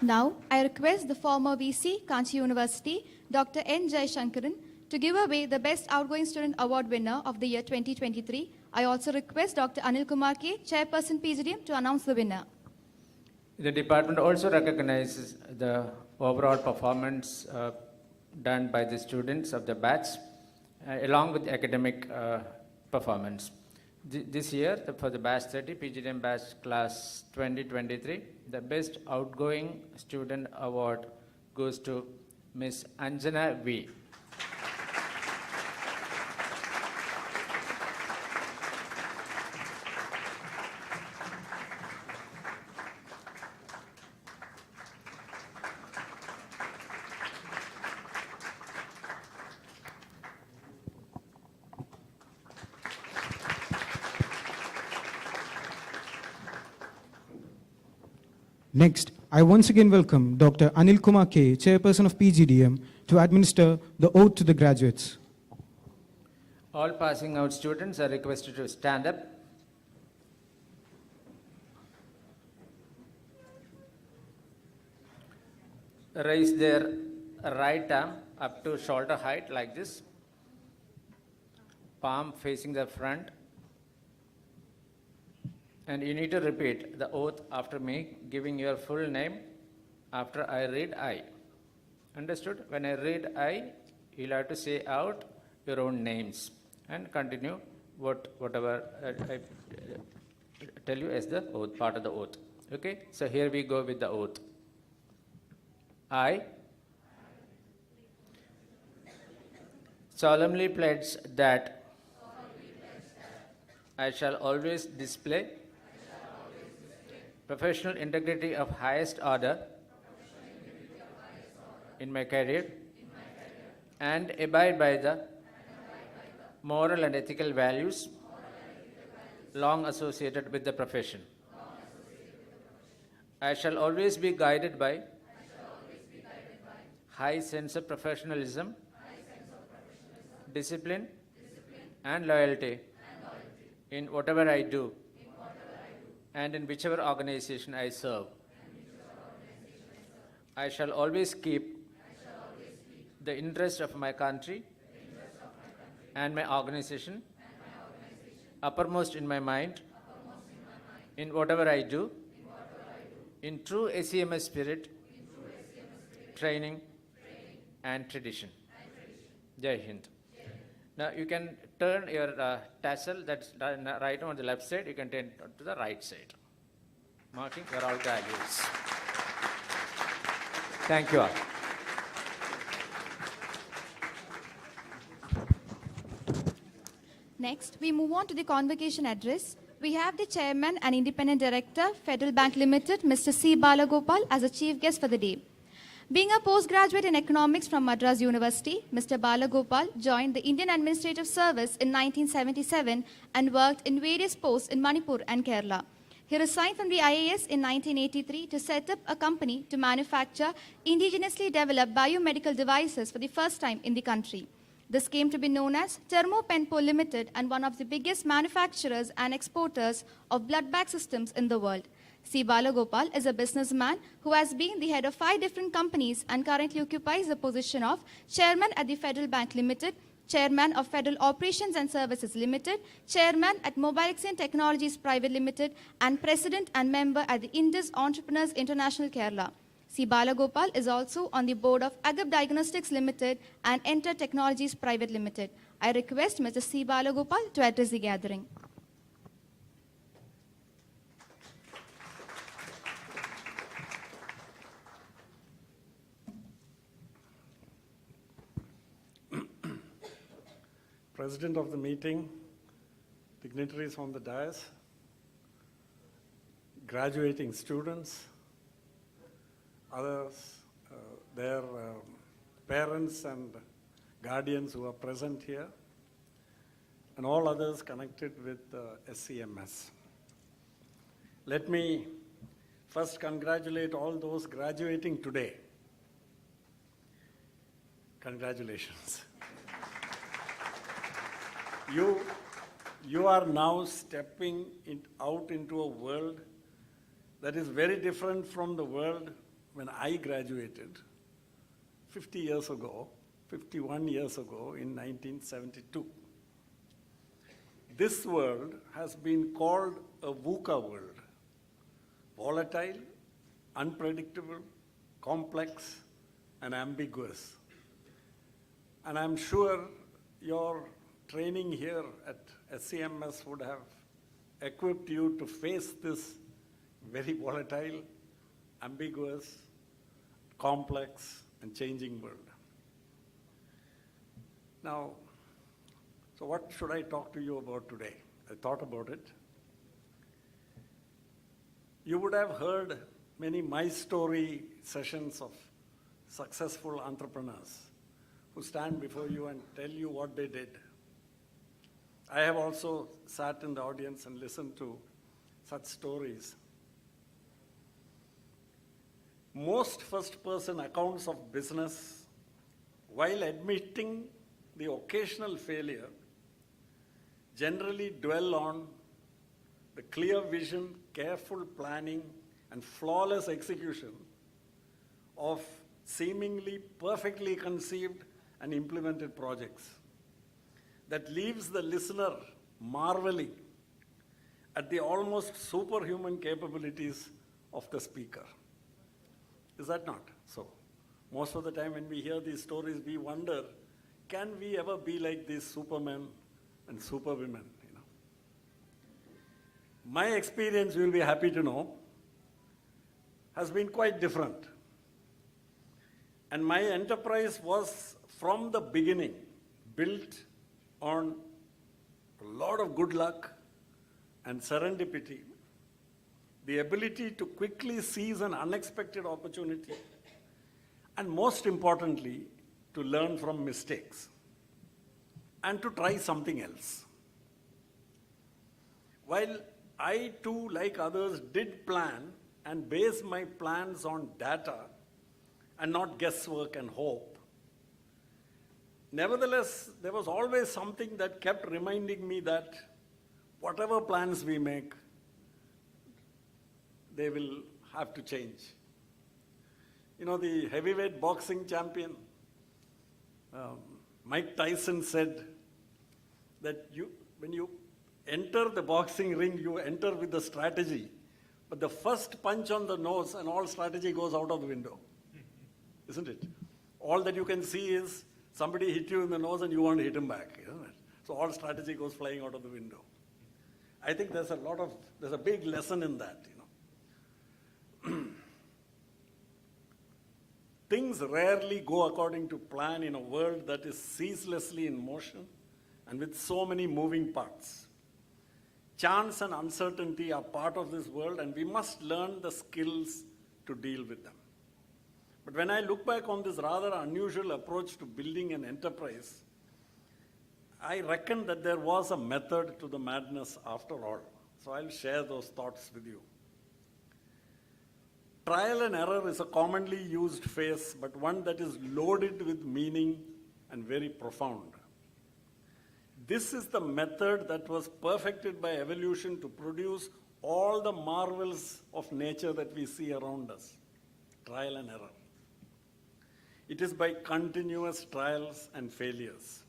S2: Now, I request the former VC, Kanchi University, Dr. N. Jayashankaran, to give away the Best Outgoing Student Award winner of the year 2023. I also request Dr. Anil Kumar K, Chairperson PGDM, to announce the winner.
S6: The department also recognizes the overall performance done by the students of the batch, along with academic performance. This year, for the batch 30, PGDM batch class 2023, the best outgoing student award goes to Miss Anjana V.
S1: Next, I once again welcome Dr. Anil Kumar K, Chairperson of PGDM, to administer the oath to the graduates.
S6: All passing out students are requested to stand up. Raise their right arm up to shoulder height like this. Palm facing the front. And you need to repeat the oath after me, giving your full name after I read I. Understood? When I read I, you'll have to say out your own names and continue whatever I tell you as the oath, part of the oath. Okay? So here we go with the oath. I solemnly pledge that I shall always display professional integrity of highest order in my career and abide by the moral and ethical values long associated with the profession. I shall always be guided by high sense of professionalism, discipline, and loyalty in whatever I do and in whichever organization I serve. I shall always keep the interest of my country and my organization uppermost in my mind in whatever I do, in true SEMS spirit, training, and tradition. Jai Hind. Now you can turn your tassel that's right on the left side, you can turn to the right side. Marking you're all graduates. Thank you all.
S2: Next, we move on to the convocation address. We have the Chairman and Independent Director, Federal Bank Limited, Mr. C. Balagopal, as a chief guest for the day. Being a postgraduate in economics from Madras University, Mr. Balagopal joined the Indian Administrative Service in 1977 and worked in various posts in Manipur and Kerala. He resigned from the IAS in 1983 to set up a company to manufacture indigenously developed biomedical devices for the first time in the country. This came to be known as Thermo Penpo Limited and one of the biggest manufacturers and exporters of blood bag systems in the world. C. Balagopal is a businessman who has been the head of 5 different companies and currently occupies the position of Chairman at the Federal Bank Limited, Chairman of Federal Operations and Services Limited, Chairman at Mobile Exchange Technologies Private Limited, and President and member at the Indus Entrepreneurs International Kerala. C. Balagopal is also on the board of Agap Diagnostics Limited and Enter Technologies Private Limited. I request Mr. C. Balagopal to address the gathering.
S7: President of the meeting, dignitaries on the dais, graduating students, others, their parents and guardians who are present here, and all others connected with SCMS. Let me first congratulate all those graduating today. Congratulations. You are now stepping out into a world that is very different from the world when I graduated 50 years ago, 51 years ago in 1972. This world has been called a VUCA world. Volatile, unpredictable, complex, and ambiguous. And I'm sure your training here at SCMS would have equipped you to face this very volatile, ambiguous, complex, and changing world. Now, so what should I talk to you about today? I thought about it. You would have heard many My Story sessions of successful entrepreneurs who stand before you and tell you what they did. I have also sat in the audience and listened to such stories. Most first-person accounts of business, while admitting the occasional failure, generally dwell on the clear vision, careful planning, and flawless execution of seemingly perfectly conceived and implemented projects that leaves the listener marveling at the almost superhuman capabilities of the speaker. Is that not so? Most of the time when we hear these stories, we wonder, can we ever be like these supermen and superwomen? My experience, you will be happy to know, has been quite different. And my enterprise was, from the beginning, built on a lot of good luck and serendipity, the ability to quickly seize an unexpected opportunity, and most importantly, to learn from mistakes and to try something else. While I too, like others, did plan and base my plans on data and not guesswork and hope, nevertheless, there was always something that kept reminding me that whatever plans we make, they will have to change. You know, the heavyweight boxing champion, Mike Tyson, said that when you enter the boxing ring, you enter with the strategy, but the first punch on the nose and all strategy goes out of the window, isn't it? All that you can see is somebody hit you in the nose and you want to hit him back, isn't it? So all strategy goes flying out of the window. I think there's a big lesson in that, Things rarely go according to plan in a world that is ceaselessly in motion and with so many moving parts. Chance and uncertainty are part of this world, and we must learn the skills to deal with them. But when I look back on this rather unusual approach to building an enterprise, I reckon that there was a method to the madness after all. So I'll share those thoughts with you. Trial and error is a commonly used phrase, but one that is loaded with meaning and very profound. This is the method that was perfected by evolution to produce all the marvels of nature that we see around us. Trial and error. It is by continuous trials and failures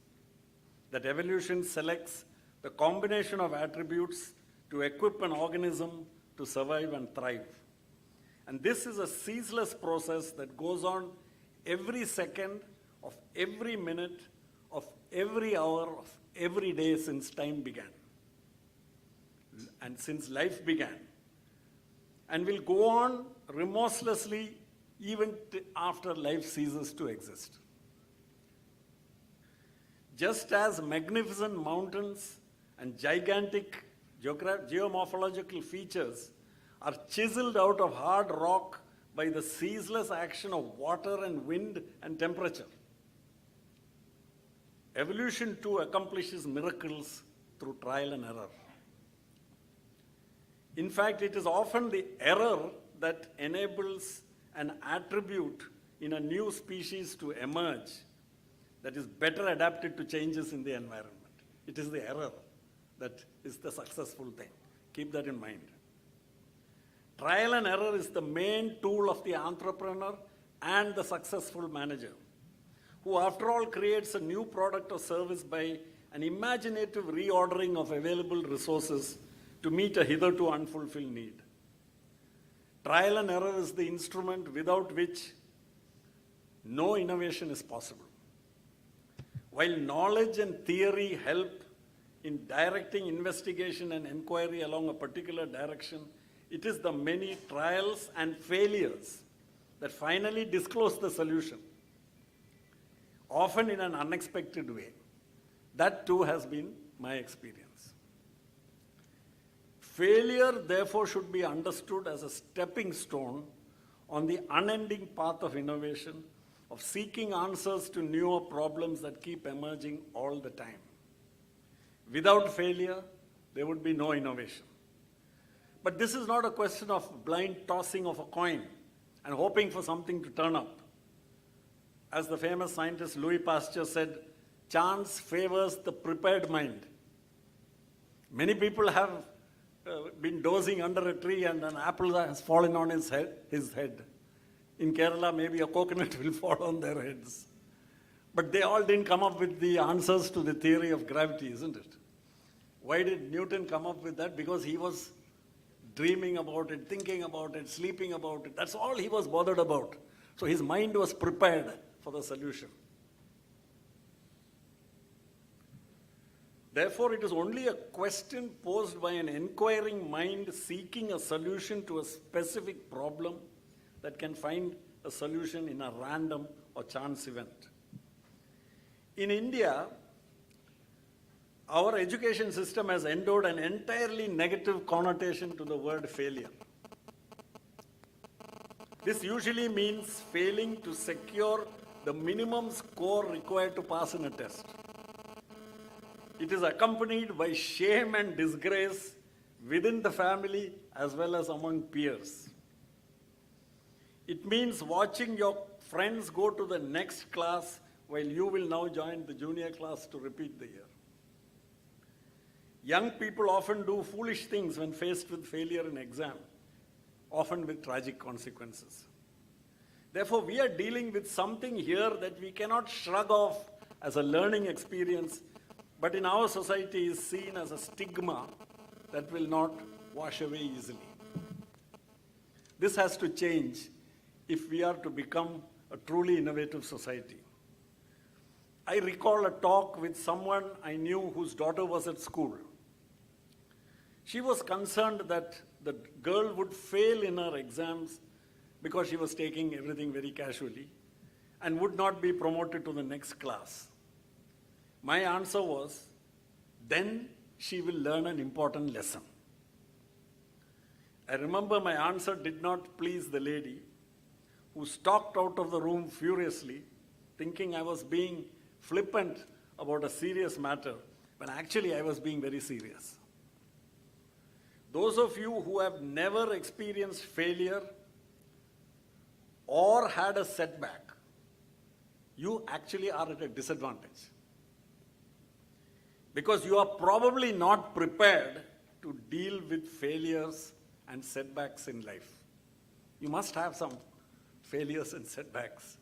S7: that evolution selects the combination of attributes to equip an organism to survive and thrive. And this is a ceaseless process that goes on every second of every minute of every hour of every day since time began and since life began, and will go on remorselessly even after life ceases to exist. Just as magnificent mountains and gigantic geomorphological features are chiseled out of hard rock by the ceaseless action of water and wind and temperature, evolution too accomplishes miracles through trial and error. In fact, it is often the error that enables an attribute in a new species to emerge that is better adapted to changes in the environment. It is the error that is the successful thing. Keep that in mind. Trial and error is the main tool of the entrepreneur and the successful manager, who after all creates a new product or service by an imaginative reordering of available resources to meet a hitherto unfulfilled need. Trial and error is the instrument without which no innovation is possible. While knowledge and theory help in directing investigation and inquiry along a particular direction, it is the many trials and failures that finally disclose the solution, often in an unexpected way. That too has been my experience. Failure, therefore, should be understood as a stepping stone on the unending path of innovation, of seeking answers to newer problems that keep emerging all the time. Without failure, there would be no innovation. But this is not a question of blind tossing of a coin and hoping for something to turn up. As the famous scientist Louis Pasteur said, chance favors the prepared mind. Many people have been dozing under a tree and an apple has fallen on his head. In Kerala, maybe a coconut will fall on their heads. But they all didn't come up with the answers to the theory of gravity, isn't it? Why did Newton come up with that? Because he was dreaming about it, thinking about it, sleeping about it. That's all he was bothered about. So his mind was prepared for the solution. Therefore, it is only a question posed by an inquiring mind seeking a solution to a specific problem that can find a solution in a random or chance event. In India, our education system has endowed an entirely negative connotation to the word failure. This usually means failing to secure the minimum score required to pass in a test. It is accompanied by shame and disgrace within the family as well as among peers. It means watching your friends go to the next class while you will now join the junior class to repeat the year. Young people often do foolish things when faced with failure in exam, often with tragic consequences. Therefore, we are dealing with something here that we cannot shrug off as a learning experience, but in our society is seen as a stigma that will not wash away easily. This has to change if we are to become a truly innovative society. I recall a talk with someone I knew whose daughter was at school. She was concerned that the girl would fail in her exams because she was taking everything very casually and would not be promoted to the next class. My answer was, then she will learn an important lesson. I remember my answer did not please the lady, who stalked out of the room furiously, thinking I was being flippant about a serious matter, when actually I was being very serious. Those of you who have never experienced failure or had a setback, you actually are at a disadvantage. Because you are probably not prepared to deal with failures and setbacks in life. You must have some failures and setbacks.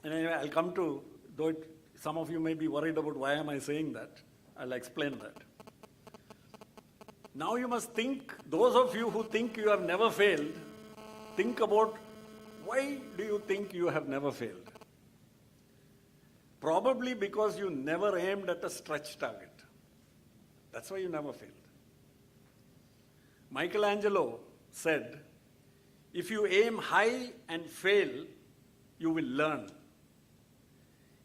S7: And anyway, I'll come to, though some of you may be worried about why am I saying that, I'll explain that. Now you must think, those of you who think you have never failed, think about why do you think you have never failed? Probably because you never aimed at a stretch target. That's why you never failed. Michelangelo said, if you aim high and fail, you will learn.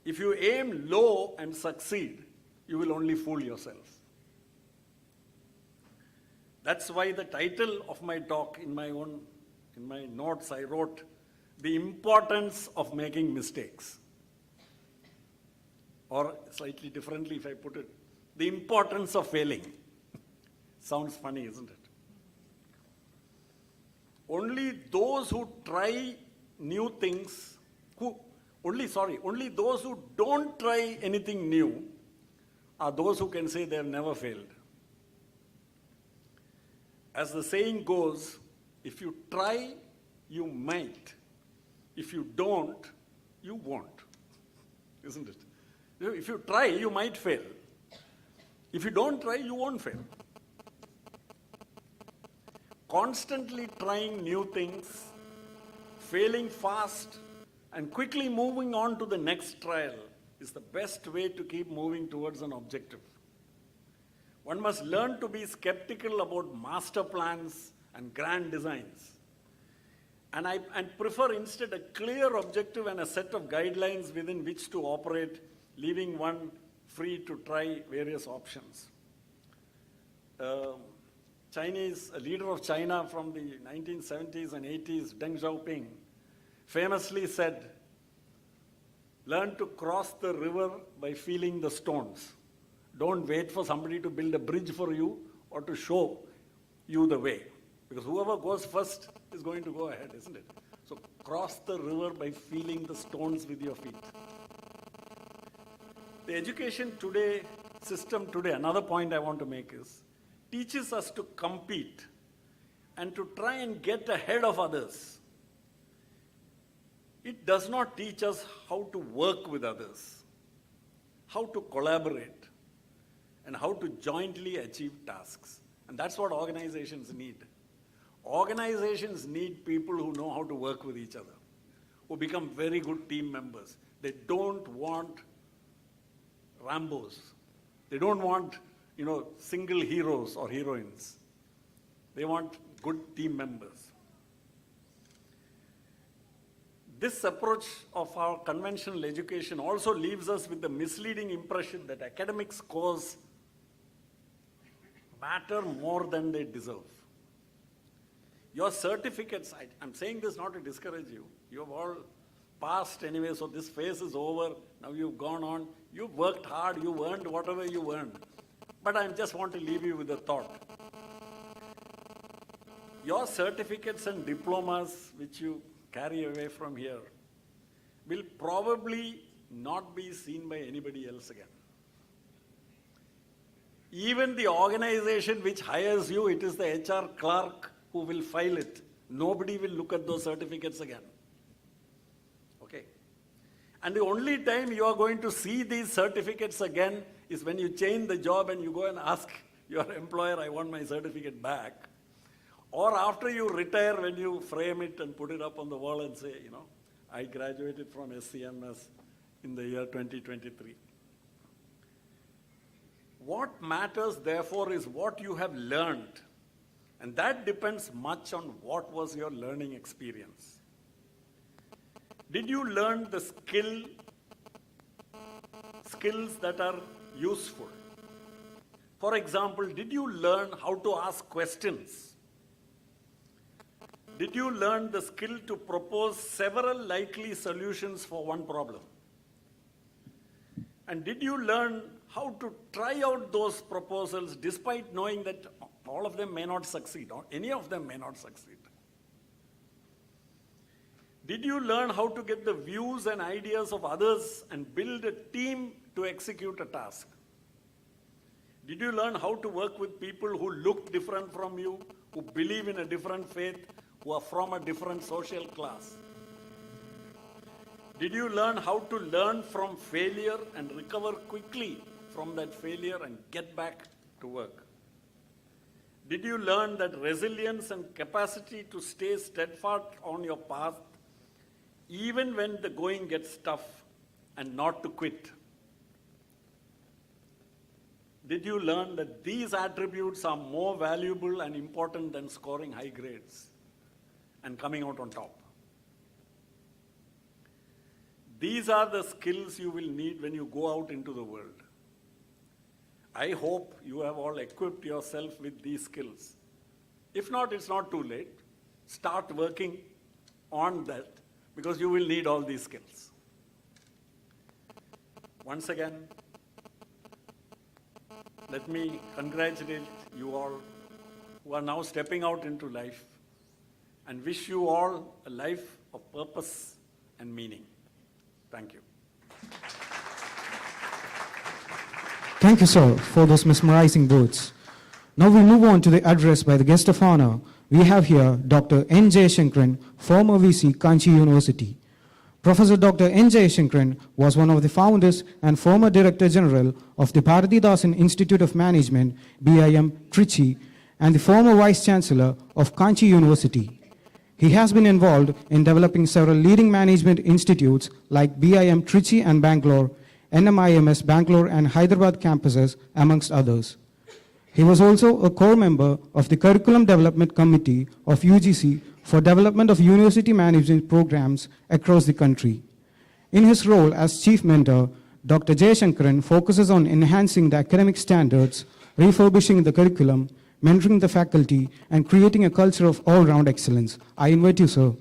S7: If you aim low and succeed, you will only fool yourself. That's why the title of my talk, in my notes, I wrote, The Importance of Making Mistakes. Or slightly differently if I put it, the importance of failing. Sounds funny, isn't it? Only those who try new things, only those who don't try anything new are those who can say they have never failed. As the saying goes, if you try, you might. If you don't, you won't. Isn't it? If you try, you might fail. If you don't try, you won't fail. Constantly trying new things, failing fast, And quickly moving on to the next trial is the best way to keep moving towards an objective. One must learn to be skeptical about master plans and grand designs. And prefer instead a clear objective and a set of guidelines within which to operate, leaving one free to try various options. A leader of China from the 1970s and 80s, Deng Xiaoping, famously said, "Learn to cross the river by feeling the stones. Don't wait for somebody to build a bridge for you or to show you the way. Because whoever goes first is going to go ahead, isn't it? So cross the river by feeling the stones with your feet." The education system today, another point I want to make is, teaches us to compete and to try and get ahead of others. It does not teach us how to work with others, how to collaborate, and how to jointly achieve tasks. And that's what organizations need. Organizations need people who know how to work with each other, who become very good team members. They don't want Rambos. They don't want, single heroes or heroines. They want good team members. This approach of our conventional education also leaves us with the misleading impression that academic scores matter more than they deserve. Your certificates, I'm saying this not to discourage you. You have all passed anyway, so this phase is over. Now you've gone on. You've worked hard. You've earned whatever you earned. But I just want to leave you with a thought. Your certificates and diplomas, which you carry away from here, will probably not be seen by anybody else again. Even the organization which hires you, it is the HR clerk who will file it. Nobody will look at those certificates again. Okay? And the only time you are going to see these certificates again is when you change the job and you go and ask your employer, "I want my certificate back." Or after you retire, when you frame it and put it up on the wall and say, "I graduated from SCMS in the year 2023. What matters, therefore, is what you have learned. And that depends much on what was your learning experience. Did you learn the skills that are useful? For example, did you learn how to ask questions? Did you learn the skill to propose several likely solutions for one problem? And did you learn how to try out those proposals despite knowing that all of them may not succeed, or any of them may not succeed? Did you learn how to get the views and ideas of others and build a team to execute a task? Did you learn how to work with people who look different from you, who believe in a different faith, who are from a different social class? Did you learn how to learn from failure and recover quickly from that failure and get back to work? Did you learn that resilience and capacity to stay steadfast on your path even when the going gets tough and not to quit? Did you learn that these attributes are more valuable and important than scoring high grades and coming out on top? These are the skills you will need when you go out into the world. I hope you have all equipped yourself with these skills. If not, it's not too late. Start working on that, because you will need all these skills. Once again, let me congratulate you all who are now stepping out into life and wish you all a life of purpose and meaning. Thank you.
S1: Thank you, sir, for those mesmerizing words. Now we move on to the address by the guest of honor. We have here Dr. N. Jayashankaran, former VC, Kanchi University. Professor Dr. N. Jayashankaran was one of the founders and former Director General of the Bharatidasan Institute of Management, BIM, Trichy, and the former Vice Chancellor of Kanchi University. He has been involved in developing several leading management institutes like BIM Trichy and Bangalore, NMIMS Bangalore and Hyderabad campuses, amongst others. He was also a core member of the Curriculum Development Committee of UGC for development of university management programs across the country. In his role as chief mentor, Dr. Jayashankaran focuses on enhancing the academic standards, refurbishing the curriculum, mentoring the faculty, and creating a culture of all-round excellence. I invite you, sir.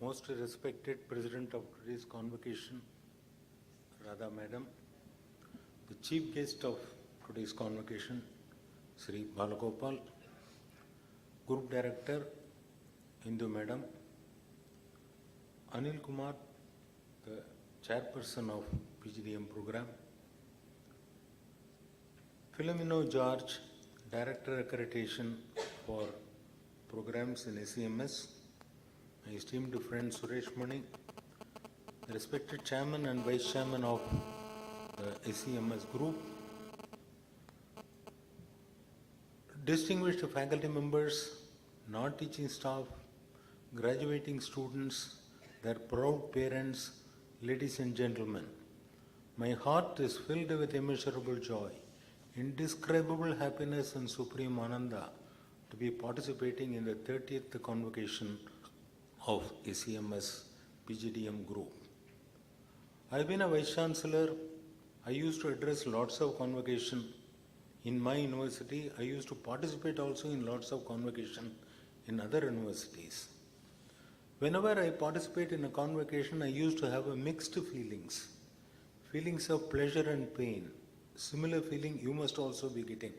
S8: Most respected President of today's convocation, Radha Madam, the chief guest of today's convocation, Sri Balagopal, Group Director, Hindu Madam, Anil Kumar, the Chairperson of PGDM program, Philomeno George, Director Accreditation for programs in SEMS, my esteemed friend Suresh Mani, the respected Chairman and Vice Chairman of the SEMS group, distinguished faculty members, non-teaching staff, graduating students, their proud parents, ladies and gentlemen, my heart is filled with immeasurable joy, indescribable happiness and supreme ananda to be participating in the 30th convocation of SEMS PGDM group. I've been a Vice Chancellor. I used to address lots of convocation in my university. I used to participate also in lots of convocation in other universities. Whenever I participate in a convocation, I used to have a mixed feelings of pleasure and pain. Similar feeling you must also be getting.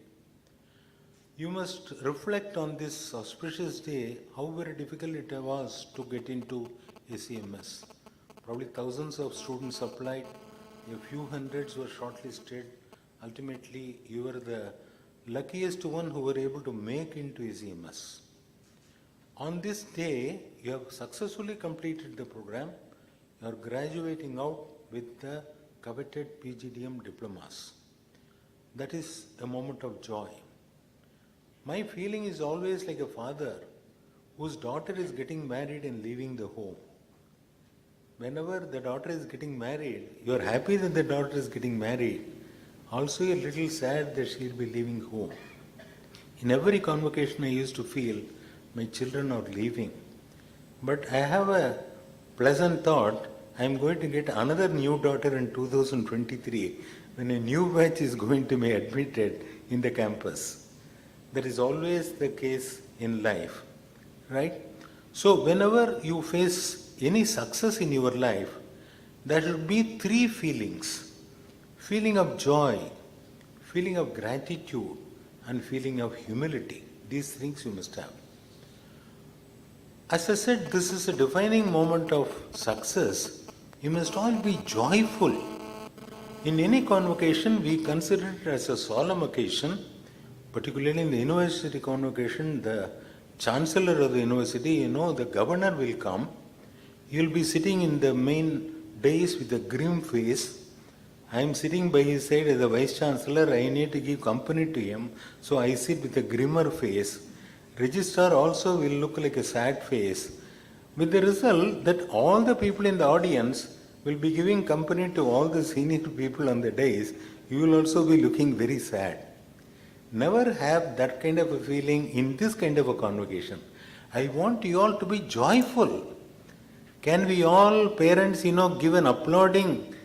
S8: You must reflect on this auspicious day, how very difficult it was to get into SEMS. Probably thousands of students applied, a few hundreds were shortlisted. Ultimately, you were the luckiest one who were able to make into SEMS. On this day, you have successfully completed the program. You are graduating out with the coveted PGDM diplomas. That is a moment of joy. My feeling is always like a father whose daughter is getting married and leaving the home. Whenever the daughter is getting married, you are happy that the daughter is getting married. Also a little sad that she will be leaving home. In every convocation I used to feel my children are leaving. But I have a pleasant thought, I am going to get another new daughter in 2023 when a new batch is going to be admitted in the campus. That is always the case in life, right? So whenever you face any success in your life, there should be three feelings: feeling of joy, feeling of gratitude, and feeling of humility. These things you must have. As I said, this is a defining moment of success. You must all be joyful. In any convocation, we consider it as a solemn occasion. Particularly in the university convocation, the chancellor of the university, the governor will come. He will be sitting in the main dais with a grim face. I am sitting by his side as the vice chancellor. I need to give company to him, so I sit with a grimmer face. Registrar also will look like a sad face, with the result that all the people in the audience will be giving company to all the senior people on the dais. You will also be looking very sad. Never have that kind of a feeling in this kind of a convocation. I want you all to be joyful. Can we all, parents, give an applauding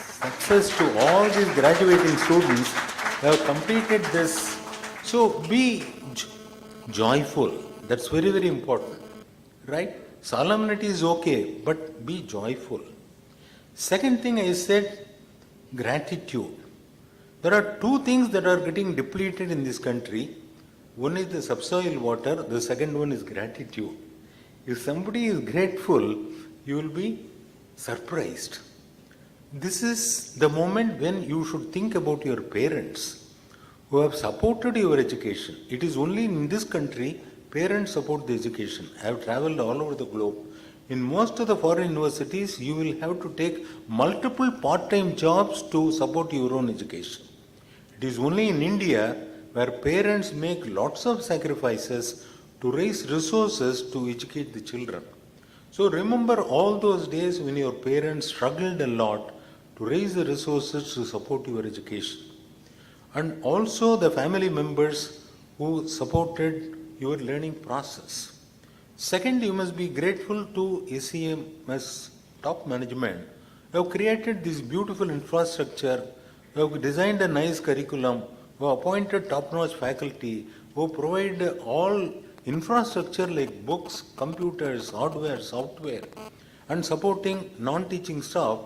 S8: success to all these graduating students who have completed this? So be joyful. That's very, very important. Right? Solemnity is okay, but be joyful. Second thing I said, gratitude. There are two things that are getting depleted in this country. One is the subsoil water, the second one is gratitude. If somebody is grateful, you will be surprised. This is the moment when you should think about your parents who have supported your education. It is only in this country parents support the education. I have traveled all over the globe. In most of the foreign universities, you will have to take multiple part-time jobs to support your own education. It is only in India where parents make lots of sacrifices to raise resources to educate the children. So remember all those days when your parents struggled a lot to raise the resources to support your education. And also the family members who supported your learning process. Second, you must be grateful to SEM's top management. You have created this beautiful infrastructure, you have designed a nice curriculum, you have appointed top-notch faculty, who provide all infrastructure like books, computers, hardware, software, and supporting non-teaching staff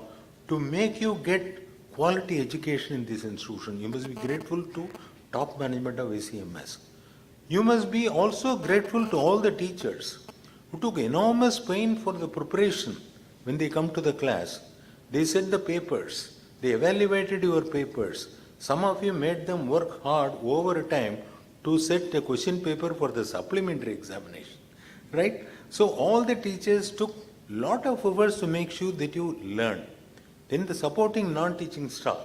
S8: to make you get quality education in this institution. You must be grateful to top management of ACMS. You must be also grateful to all the teachers who took enormous pain for the preparation when they come to the class. They set the papers, they evaluated your papers. Some of you made them work hard over time to set a question paper for the supplementary examination, right? So all the teachers took lot of efforts to make sure that you learn. Then the supporting non-teaching staff,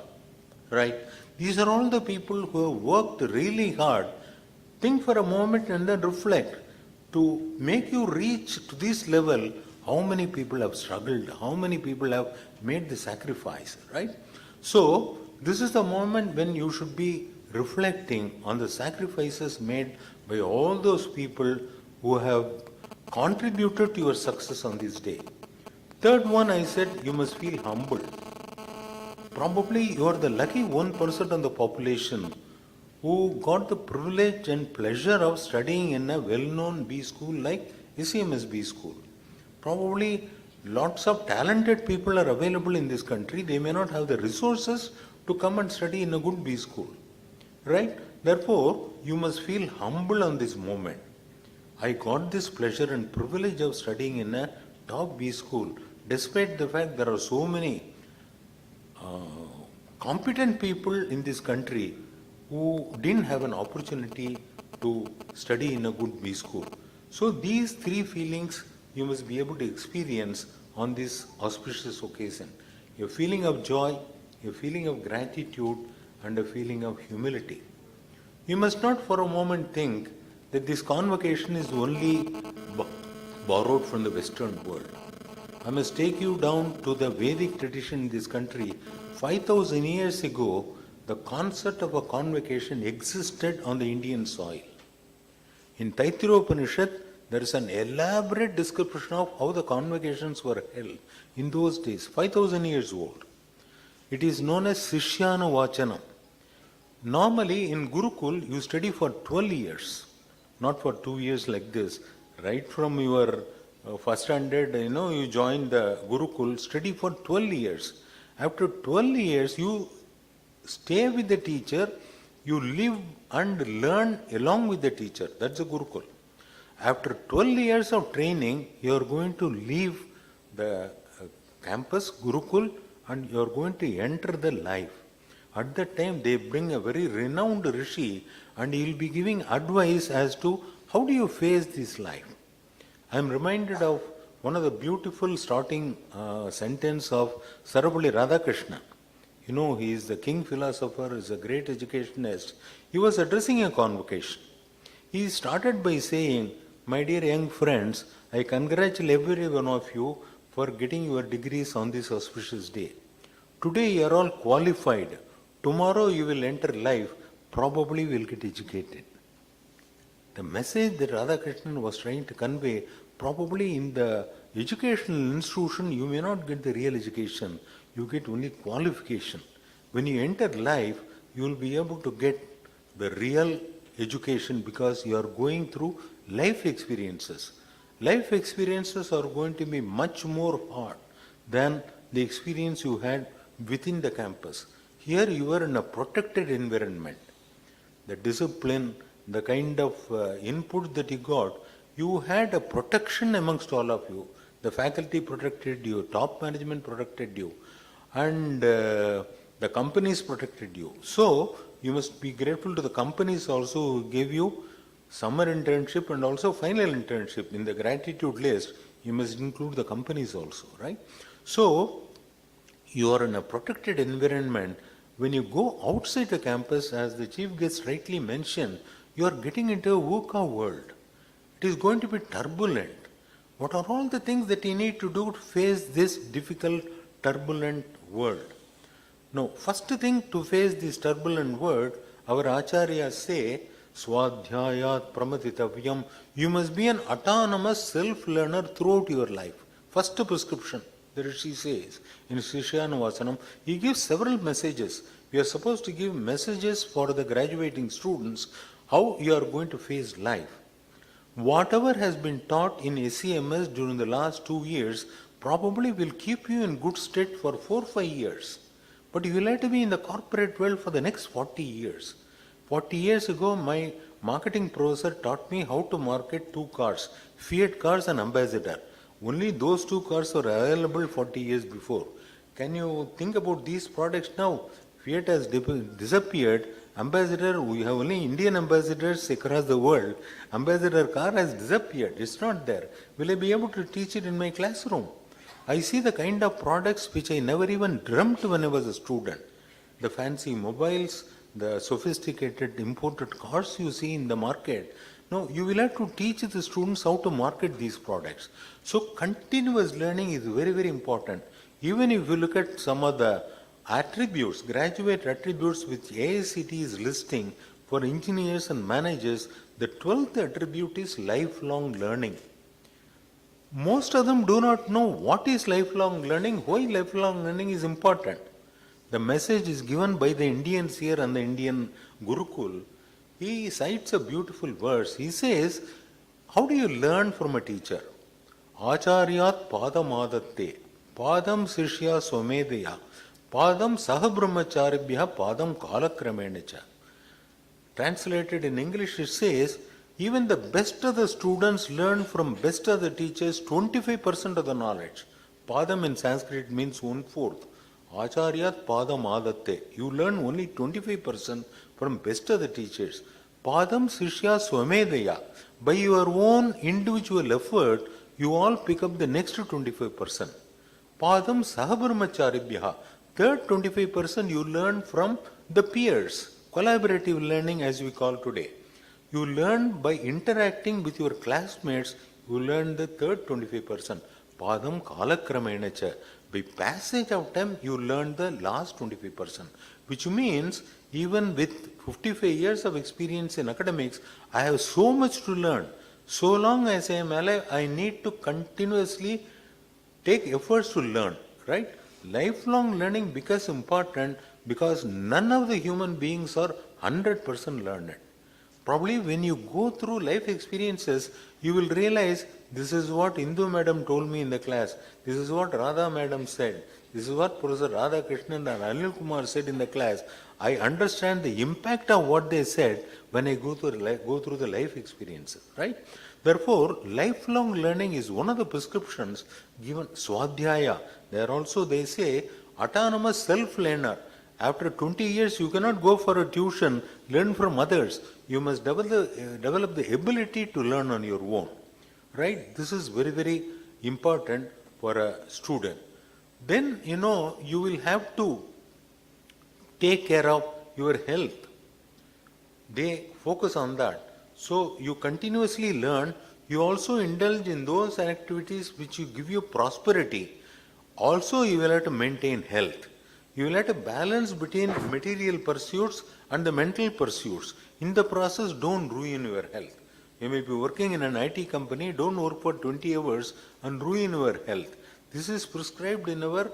S8: right? These are all the people who have worked really hard. Think for a moment and then reflect. To make you reach to this level, how many people have struggled, how many people have made the sacrifice, right? So, this is the moment when you should be reflecting on the sacrifices made by all those people who have contributed to your success on this day. Third one, I said you must feel humble. Probably you are the lucky 1% of the population who got the privilege and pleasure of studying in a well-known B school like SEMS B school. Probably lots of talented people are available in this country. They may not have the resources to come and study in a good B school, right? Therefore, you must feel humble on this moment. I got this pleasure and privilege of studying in a top B school, despite the fact there are so many competent people in this country who didn't have an opportunity to study in a good B school. So these three feelings you must be able to experience on this auspicious occasion. A feeling of joy, a feeling of gratitude, and a feeling of humility. You must not for a moment think that this convocation is only borrowed from the Western world. I must take you down to the Vedic tradition in this country. 5,000 years ago, the concept of a convocation existed on the Indian soil. In Taittiriya Upanishad, there is an elaborate description of how the convocations were held in those days, 5,000 years old. It is known as Sishyana Vachanam. Normally in Gurukul, you study for 12 years, not for 2 years like this. Right from your first standard, you join the Gurukul, study for 12 years. After 12 years, you stay with the teacher, you live and learn along with the teacher. That's the Gurukul. After 12 years of training, you are going to leave the campus, Gurukul, and you are going to enter the life. At that time, they bring a very renowned Rishi and he will be giving advice as to how do you face this life. I am reminded of one of the beautiful starting sentence of Sarvapalli Radhakrishnan. He is the king philosopher, is a great educationist. He was addressing a convocation. He started by saying, "My dear young friends, I congratulate every one of you for getting your degrees on this auspicious day. Today you are all qualified. Tomorrow you will enter life, probably will get educated." The message that Radhakrishnan was trying to convey, probably in the educational institution you may not get the real education, you get only qualification. When you enter life, you will be able to get the real education because you are going through life experiences. Life experiences are going to be much more hard than the experience you had within the campus. Here you are in a protected environment. The discipline, the kind of input that you got, you had a protection amongst all of you. The faculty protected you, top management protected you, and the companies protected you. So, you must be grateful to the companies also who gave you summer internship and also final internship. In the gratitude list, you must include the companies also, right? So, you are in a protected environment. When you go outside the campus, as the chief guest rightly mentioned, you are getting into a VUCA world. It is going to be turbulent. What are all the things that you need to do to face this difficult, turbulent world? Now, first thing to face this turbulent world, our acharyas say, Swadhyayat pramatitavyam. You must be an autonomous self-learner throughout your life. First prescription, the Rishi says in Shishyanuvasanam, he gives several messages. We are supposed to give messages for the graduating students, how you are going to face life. Whatever has been taught in SEMS during the last 2 years probably will keep you in good state for 4 or 5 years. But you will have to be in the corporate world for the next 40 years. 40 years ago, my marketing professor taught me how to market 2 cars, Fiat cars and Ambassador. Only those 2 cars were available 40 years before. Can you think about these products now? Fiat has disappeared. Ambassador, we have only Indian ambassadors across the world. Ambassador car has disappeared. It's not there. Will I be able to teach it in my classroom? I see the kind of products which I never even dreamt when I was a student. The fancy mobiles, the sophisticated imported cars you see in the market. No, you will have to teach the students how to market these products. So continuous learning is very, very important. Even if you look at some of the attributes, graduate attributes which AICT is listing for engineers and managers, the 12th attribute is lifelong learning. Most of them do not know what is lifelong learning, why lifelong learning is important. The message is given by the Indians here and the Indian Gurukul. He cites a beautiful verse. He says, how do you learn from a teacher? Acharyat padam adatte, padam sishya swamedeya, padam sahabrahmacharibhya, padam kalakramenecha. Translated in English, it says, even the best of the students learn from best of the teachers 25% of the knowledge. Padam in Sanskrit means 1/4. Acharyat padam adatte. You learn only 25% from best of the teachers. Padam sishya swamedeya. By your own individual effort, you all pick up the next 25%. Padam sahabrahmacharibhya. Third 25% you learn from the peers. Collaborative learning as we call today. You learn by interacting with your classmates, you learn the third 25%. Padam kalakramenacha. By passage of time, you learn the last 25%. Which means, even with 55 years of experience in academics, I have so much to learn. So long as I am alive, I need to continuously take efforts to learn, right? Lifelong learning becomes important because none of the human beings are 100% learned. Probably when you go through life experiences, you will realize this is what Indu madam told me in the class, this is what Radha madam said, this is what Professor Radha Krishnan and Anil Kumar said in the class. I understand the impact of what they said when I go through the life experiences, right? Therefore, lifelong learning is one of the prescriptions given. Swadhyaya, there also they say autonomous self-learner. After 20 years, you cannot go for a tuition, learn from others. You must develop the ability to learn on your own. Right? This is very, very important for a student. Then, you will have to take care of your health. They focus on that. So, you continuously learn. You also indulge in those activities which you give you prosperity. Also, you will have to maintain health. You will have to balance between material pursuits and the mental pursuits. In the process, don't ruin your health. You may be working in an IT company, don't work for 20 hours and ruin your health. This is prescribed in our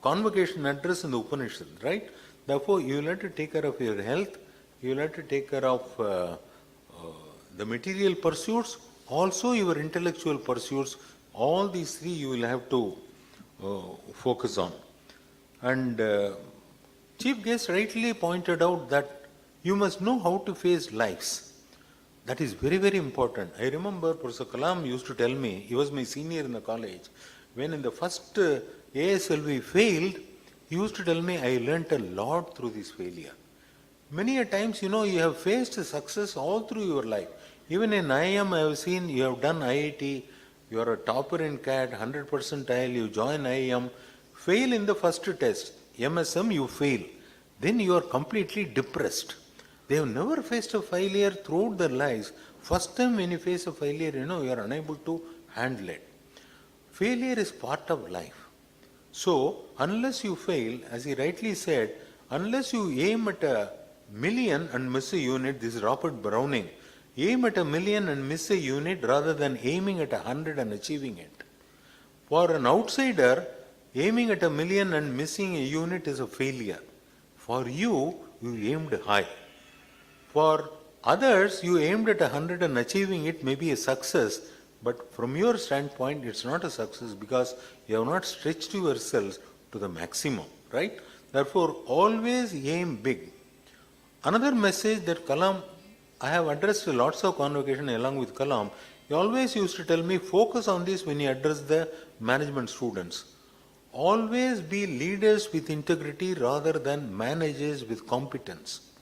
S8: convocation address in the Upanishad, right? Therefore, you will have to take care of your health, you will have to take care of the material pursuits, also your intellectual pursuits. All these three you will have to focus on. And Chief Guest rightly pointed out that you must know how to face lives. That is very, very important. I remember Professor Kalam used to tell me, he was my senior in the college, when in the first ASLV failed, he used to tell me, I learnt a lot through this failure. Many a times, you have faced success all through your life. Even in IIM, I have seen you have done IIT, you are a topper in CAT, 100 percentile, you join IIM, fail in the first test, MSM you fail, then you are completely depressed. They have never faced a failure throughout their lives. First time when you face a failure, you are unable to handle it. Failure is part of life. So, unless you fail, as he rightly said, unless you aim at a million and miss a unit, this is Robert Browning, aim at a million and miss a unit rather than aiming at 100 and achieving it. For an outsider, aiming at a million and missing a unit is a failure. For you, you aimed high. For others, you aimed at 100 and achieving it may be a success, but from your standpoint, it's not a success because you have not stretched yourselves to the maximum, right? Therefore, always aim big. Another message that Kalam, I have addressed lots of convocation along with Kalam, he always used to tell me, focus on this when you address the management students. Always be leaders with integrity rather than managers with competence.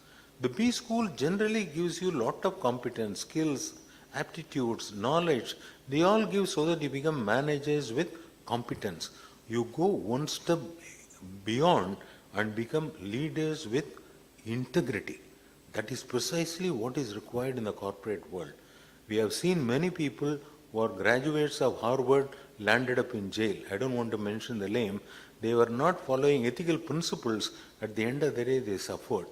S8: The B school generally gives you lot of competence, skills, aptitudes, knowledge. They all give so that you become managers with competence. You go one step beyond and become leaders with integrity. That is precisely what is required in the corporate world. We have seen many people who are graduates of Harvard landed up in jail. I don't want to mention the name. They were not following ethical principles. At the end of the day, they suffered.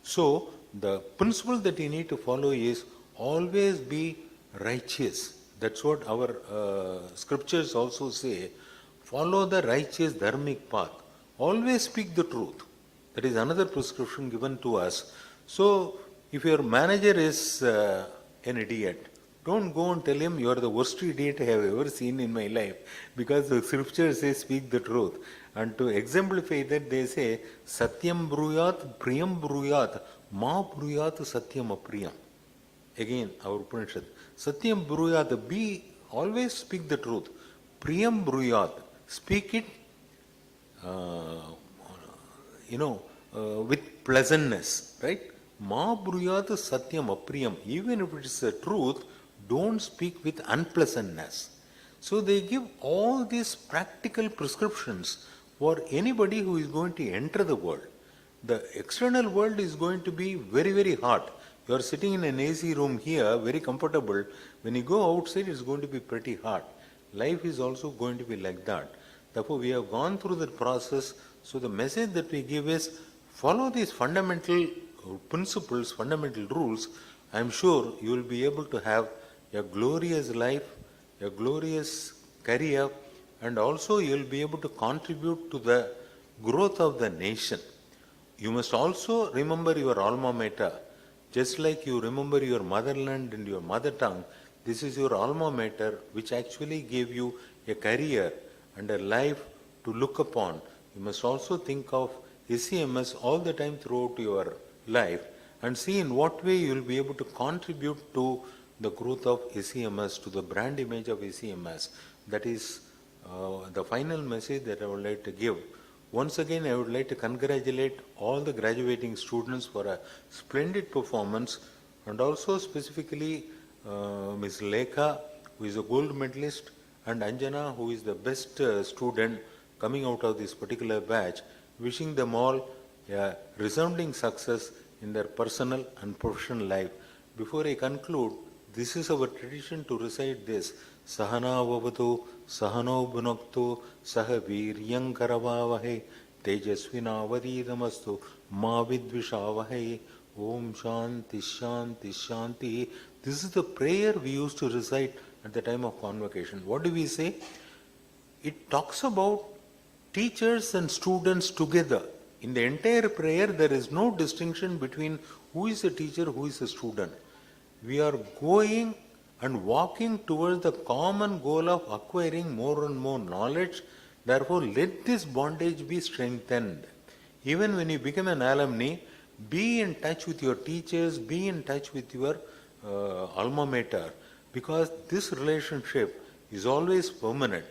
S8: So, the principle that you need to follow is always be righteous. That's what our scriptures also say. Follow the righteous dharmic path. Always speak the truth. That is another prescription given to us. So, if your manager is an idiot, don't go and tell him you are the worst idiot I have ever seen in my life, because the scripture says speak the truth. And to exemplify that, they say, Satyam bruyat, priyam bruyat, ma bruyat satyam apriyam. Again, our Upanishad. Satyam bruyat, be, always speak the truth. Priyam bruyat, speak it, with pleasantness, right? Ma bruyat satyam apriyam. Even if it is the truth, don't speak with unpleasantness. So they give all these practical prescriptions for anybody who is going to enter the world. The external world is going to be very, very hot. You are sitting in an AC room here, very comfortable. When you go outside, it's going to be pretty hot. Life is also going to be like that. Therefore, we have gone through the process. So the message that we give is follow these fundamental principles, fundamental rules. I am sure you will be able to have a glorious life, a glorious career, and also you will be able to contribute to the growth of the nation. You must also remember your alma mater. Just like you remember your motherland and your mother tongue, this is your alma mater which actually gave you a career and a life to look upon. You must also think of SEMS all the time throughout your life and see in what way you will be able to contribute to the growth of SEMS, to the brand image of SEMS. That is the final message that I would like to give. Once again, I would like to congratulate all the graduating students for a splendid performance, and also specifically Ms. Lekha, who is a gold medalist, and Anjana, who is the best student coming out of this particular batch. Wishing them all a resounding success in their personal and professional life. Before I conclude, this is our tradition to recite this. Sahana vavatu, sahano bhunaktu, saha viryam karavavahe, tejasvina vadidamastu, ma vidvishavahe, om shanti shanti shanti. This is the prayer we used to recite at the time of convocation. What do we say? It talks about teachers and students together. In the entire prayer, there is no distinction between who is a teacher, who is a student. We are going and walking towards the common goal of acquiring more and more knowledge. Therefore, let this bondage be strengthened. Even when you become an alumni, be in touch with your teachers, be in touch with your alma mater, because this relationship is always permanent.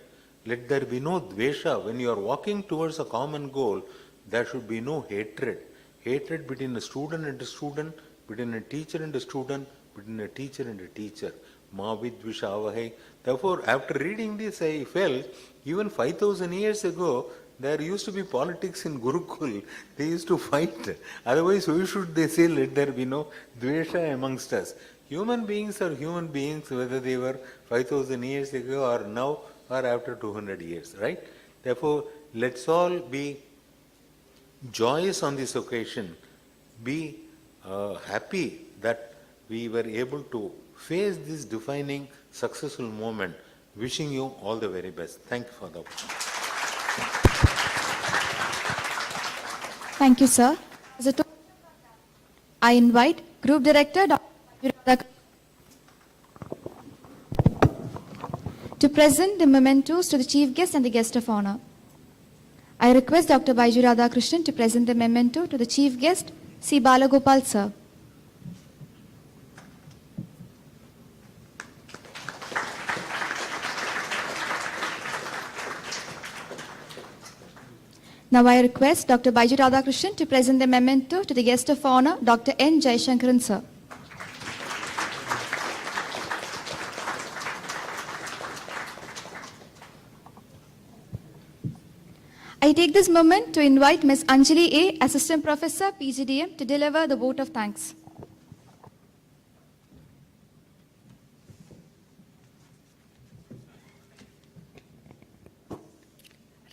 S8: Let there be no dvesha. When you are walking towards a common goal, there should be no hatred. Hatred between a student and a student, between a teacher and a student between a teacher and a teacher. Ma vidvishavahe. Therefore, after reading this, I felt even 5,000 years ago, there used to be politics in Gurukul. They used to fight. Otherwise, why should they say, let there be no dvesha amongst us? Human beings are human beings, whether they were 5,000 years ago or now or after 200 years, right? Therefore, let's all be joyous on this occasion. Be happy that we were able to face this defining successful moment. Wishing you all the very best. Thank you for the opportunity.
S2: Thank you, sir. I invite Group Director Dr. to present the mementos to the Chief Guest and the Guest of Honor. I request Dr. Baiju Radhakrishnan to present the memento to the Chief Guest, C. Balagopal, sir. Now I request Dr. Baiju Radhakrishnan to present the memento to the Guest of Honor, Dr. N. Jayashankaran, sir. I take this moment to invite Ms. Anjali A., Assistant Professor, PGDM, to deliver the vote of thanks.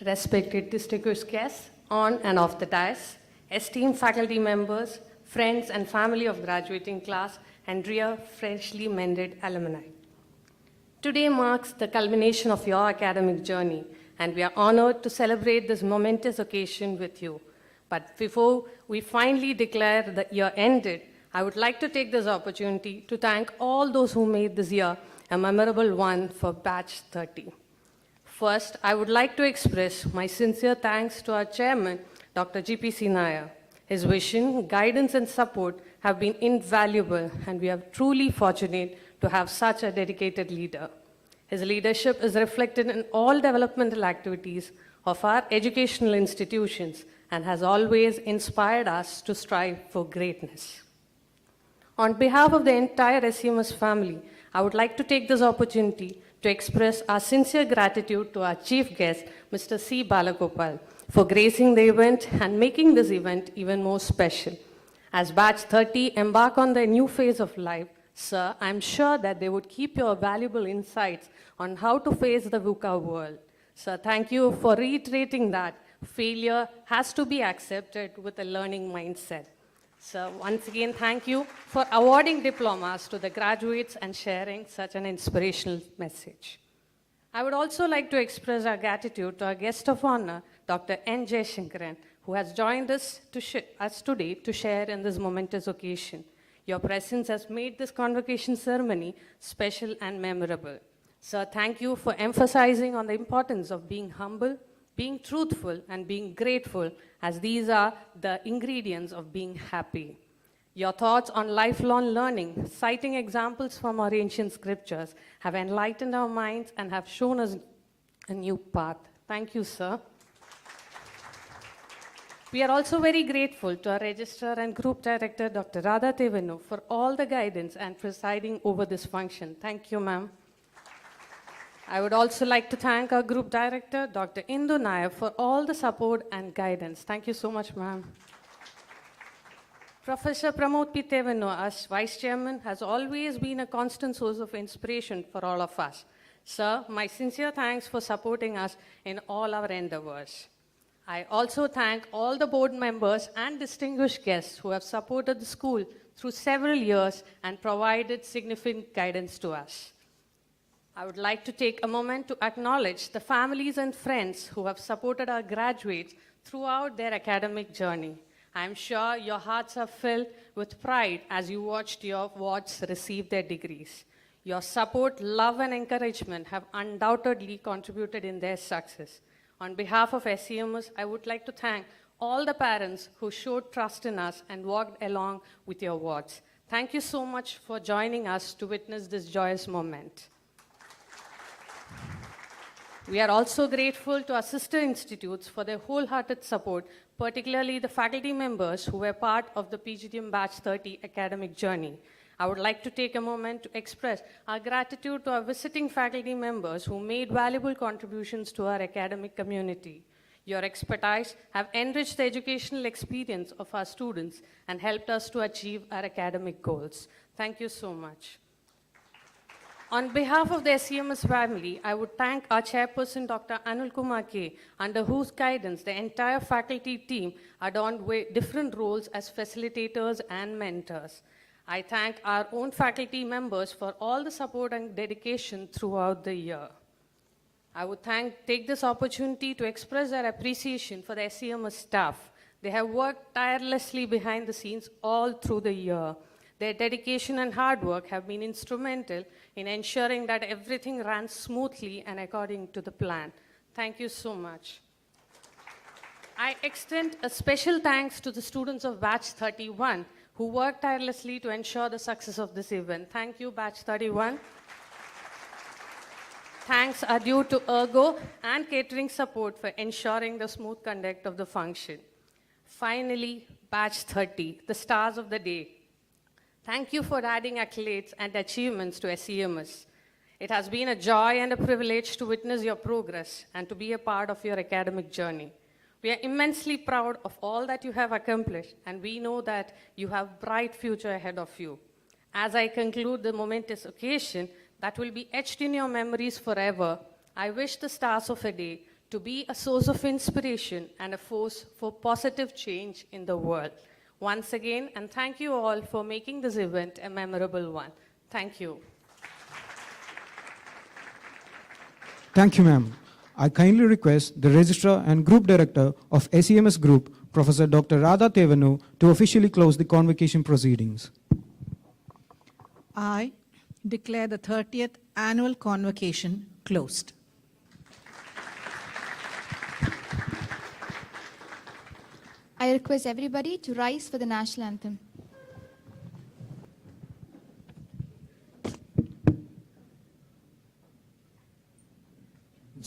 S9: Respected distinguished guests on and off the dais, esteemed faculty members, friends and family of graduating class, and dear freshly mended alumni. Today marks the culmination of your academic journey, and we are honored to celebrate this momentous occasion with you. But before we finally declare the year ended, I would like to take this opportunity to thank all those who made this year a memorable one for Batch 30. First, I would like to express my sincere thanks to our chairman, Dr. G.P.C. Nair. His vision, guidance, and support have been invaluable, and we are truly fortunate to have such a dedicated leader. His leadership is reflected in all developmental activities of our educational institutions and has always inspired us to strive for greatness. On behalf of the entire SEMS family, I would like to take this opportunity to express our sincere gratitude to our chief guest, Mr. C. Balagopal, for gracing the event and making this event even more special. As Batch 30 embark on their new phase of life, sir, I'm sure that they would keep your valuable insights on how to face the VUCA world. Sir, thank you for reiterating that failure has to be accepted with a learning mindset. Sir, once again, thank you for awarding diplomas to the graduates and sharing such an inspirational message. I would also like to express our gratitude to our guest of honor, Dr. N. Jayashankaran, who has joined us today to share in this momentous occasion. Your presence has made this convocation ceremony special and memorable. Sir, thank you for emphasizing on the importance of being humble, being truthful, and being grateful, as these are the ingredients of being happy. Your thoughts on lifelong learning, citing examples from our ancient scriptures, have enlightened our minds and have shown us a new path. Thank you, sir. We are also very grateful to our Registrar and Group Director, Dr. Radha Tevenu, for all the guidance and presiding over this function. Thank you, ma'am. I would also like to thank our Group Director, Dr. Indu Nair, for all the support and guidance. Thank you so much, ma'am. Professor Pramod P. Tevenu, as Vice Chairman, has always been a constant source of inspiration for all of us. Sir, my sincere thanks for supporting us in all our endeavors. I also thank all the board members and distinguished guests who have supported the school through several years and provided significant guidance to us. I would like to take a moment to acknowledge the families and friends who have supported our graduates throughout their academic journey. I am sure your hearts are filled with pride as you watched your wards receive their degrees. Your support, love, and encouragement have undoubtedly contributed in their success. On behalf of SEMS, I would like to thank all the parents who showed trust in us and walked along with your wards. Thank you so much for joining us to witness this joyous moment. We are also grateful to our sister institutes for their wholehearted support, particularly the faculty members who were part of the PGDM Batch 30 academic journey. I would like to take a moment to express our gratitude to our visiting faculty members who made valuable contributions to our academic community. Your expertise have enriched the educational experience of our students and helped us to achieve our academic goals. Thank you so much. On behalf of the SCMS family, I would thank our chairperson, Dr. Anil Kumar K., under whose guidance the entire faculty team adorned different roles as facilitators and mentors. I thank our own faculty members for all the support and dedication throughout the year. I would take this opportunity to express their appreciation for the SCMS staff. They have worked tirelessly behind the scenes all through the year. Their dedication and hard work have been instrumental in ensuring that everything ran smoothly and according to the plan. Thank you so much. I extend a special thanks to the students of Batch 31 who worked tirelessly to ensure the success of this event. Thank you, Batch 31. Thanks are due to Ergo and catering support for ensuring the smooth conduct of the function. Finally, Batch 30, the stars of the day. Thank you for adding accolades and achievements to SCMS. It has been a joy and a privilege to witness your progress and to be a part of your academic journey. We are immensely proud of all that you have accomplished, and we know that you have a bright future ahead of you. As I conclude the momentous occasion that will be etched in your memories forever, I wish the stars of a day to be a source of inspiration and a force for positive change in the world. Once again, and thank you all for making this event a memorable one. Thank you.
S1: Thank you, ma'am. I kindly request the Registrar and Group Director of SEMS Group, Professor Dr. Radha Tevanu, to officially close the convocation proceedings.
S4: I declare the 30th annual convocation closed.
S2: I request everybody to rise for the national anthem.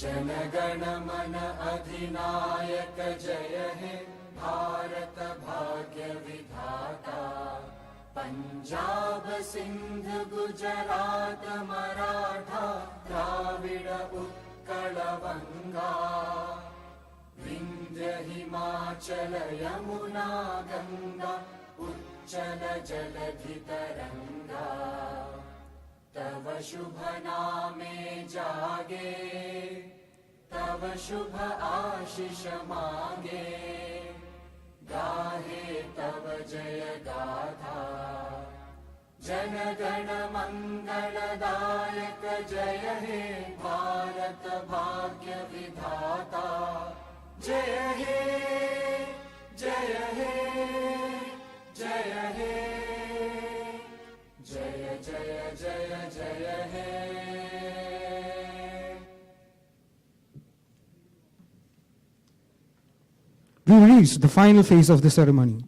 S10: जनगण मन अधिनायक जय हे भारत भाग्य विधाता पंजाब सिंध गुजरात मराठा द्राविड उत्कल बंगा विंध्य हिमाचल यमुना गंगा उच्चल जलधि तरंगा तव शुभ नामे जागे तव शुभ आशीष मांगे गाहे तव जय गाथा जन गण मंगलदायक जय हे भारत भाग्य विधाता जय हे जय हे जय हे जय जय जय जय हे
S1: We reach the final phase of the ceremony.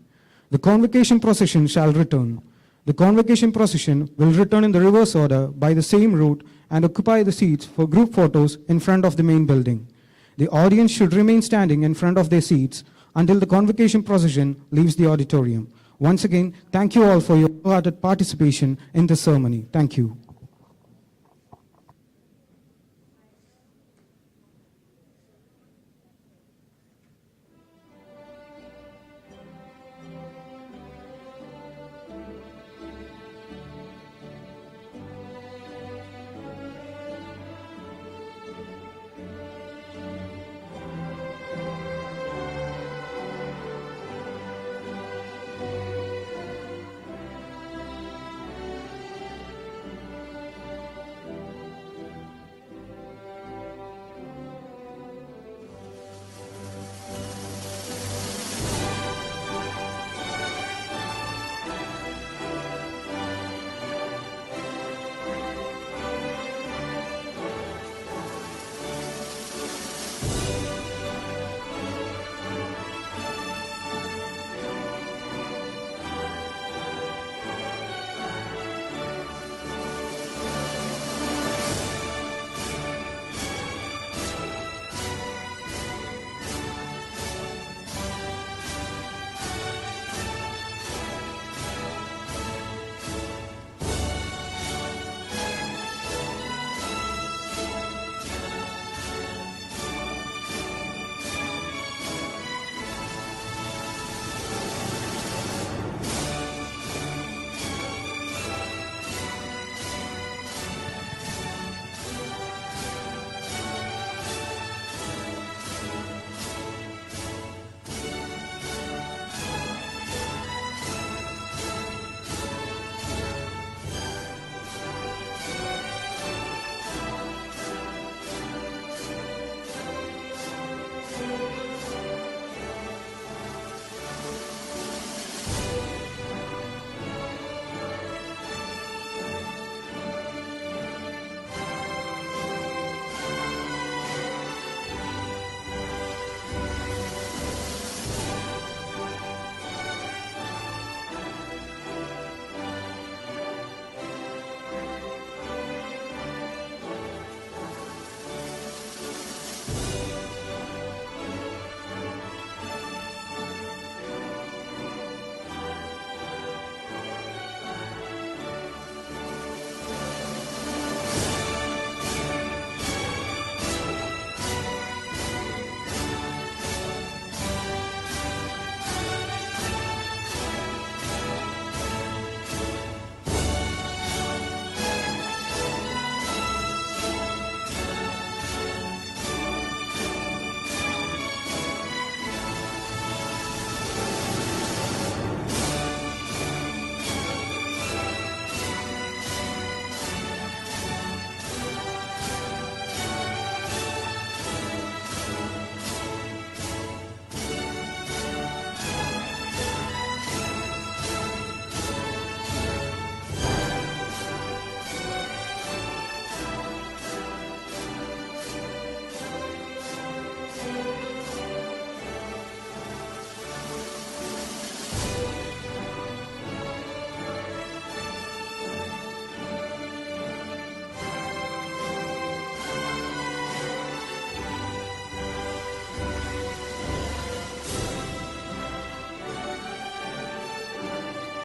S1: The convocation procession shall return. The convocation procession will return in the reverse order by the same route and occupy the seats for group photos in front of the main building. The audience should remain standing in front of their seats until the convocation procession leaves the auditorium. Once again, thank you all for your wholehearted participation in this ceremony. Thank you.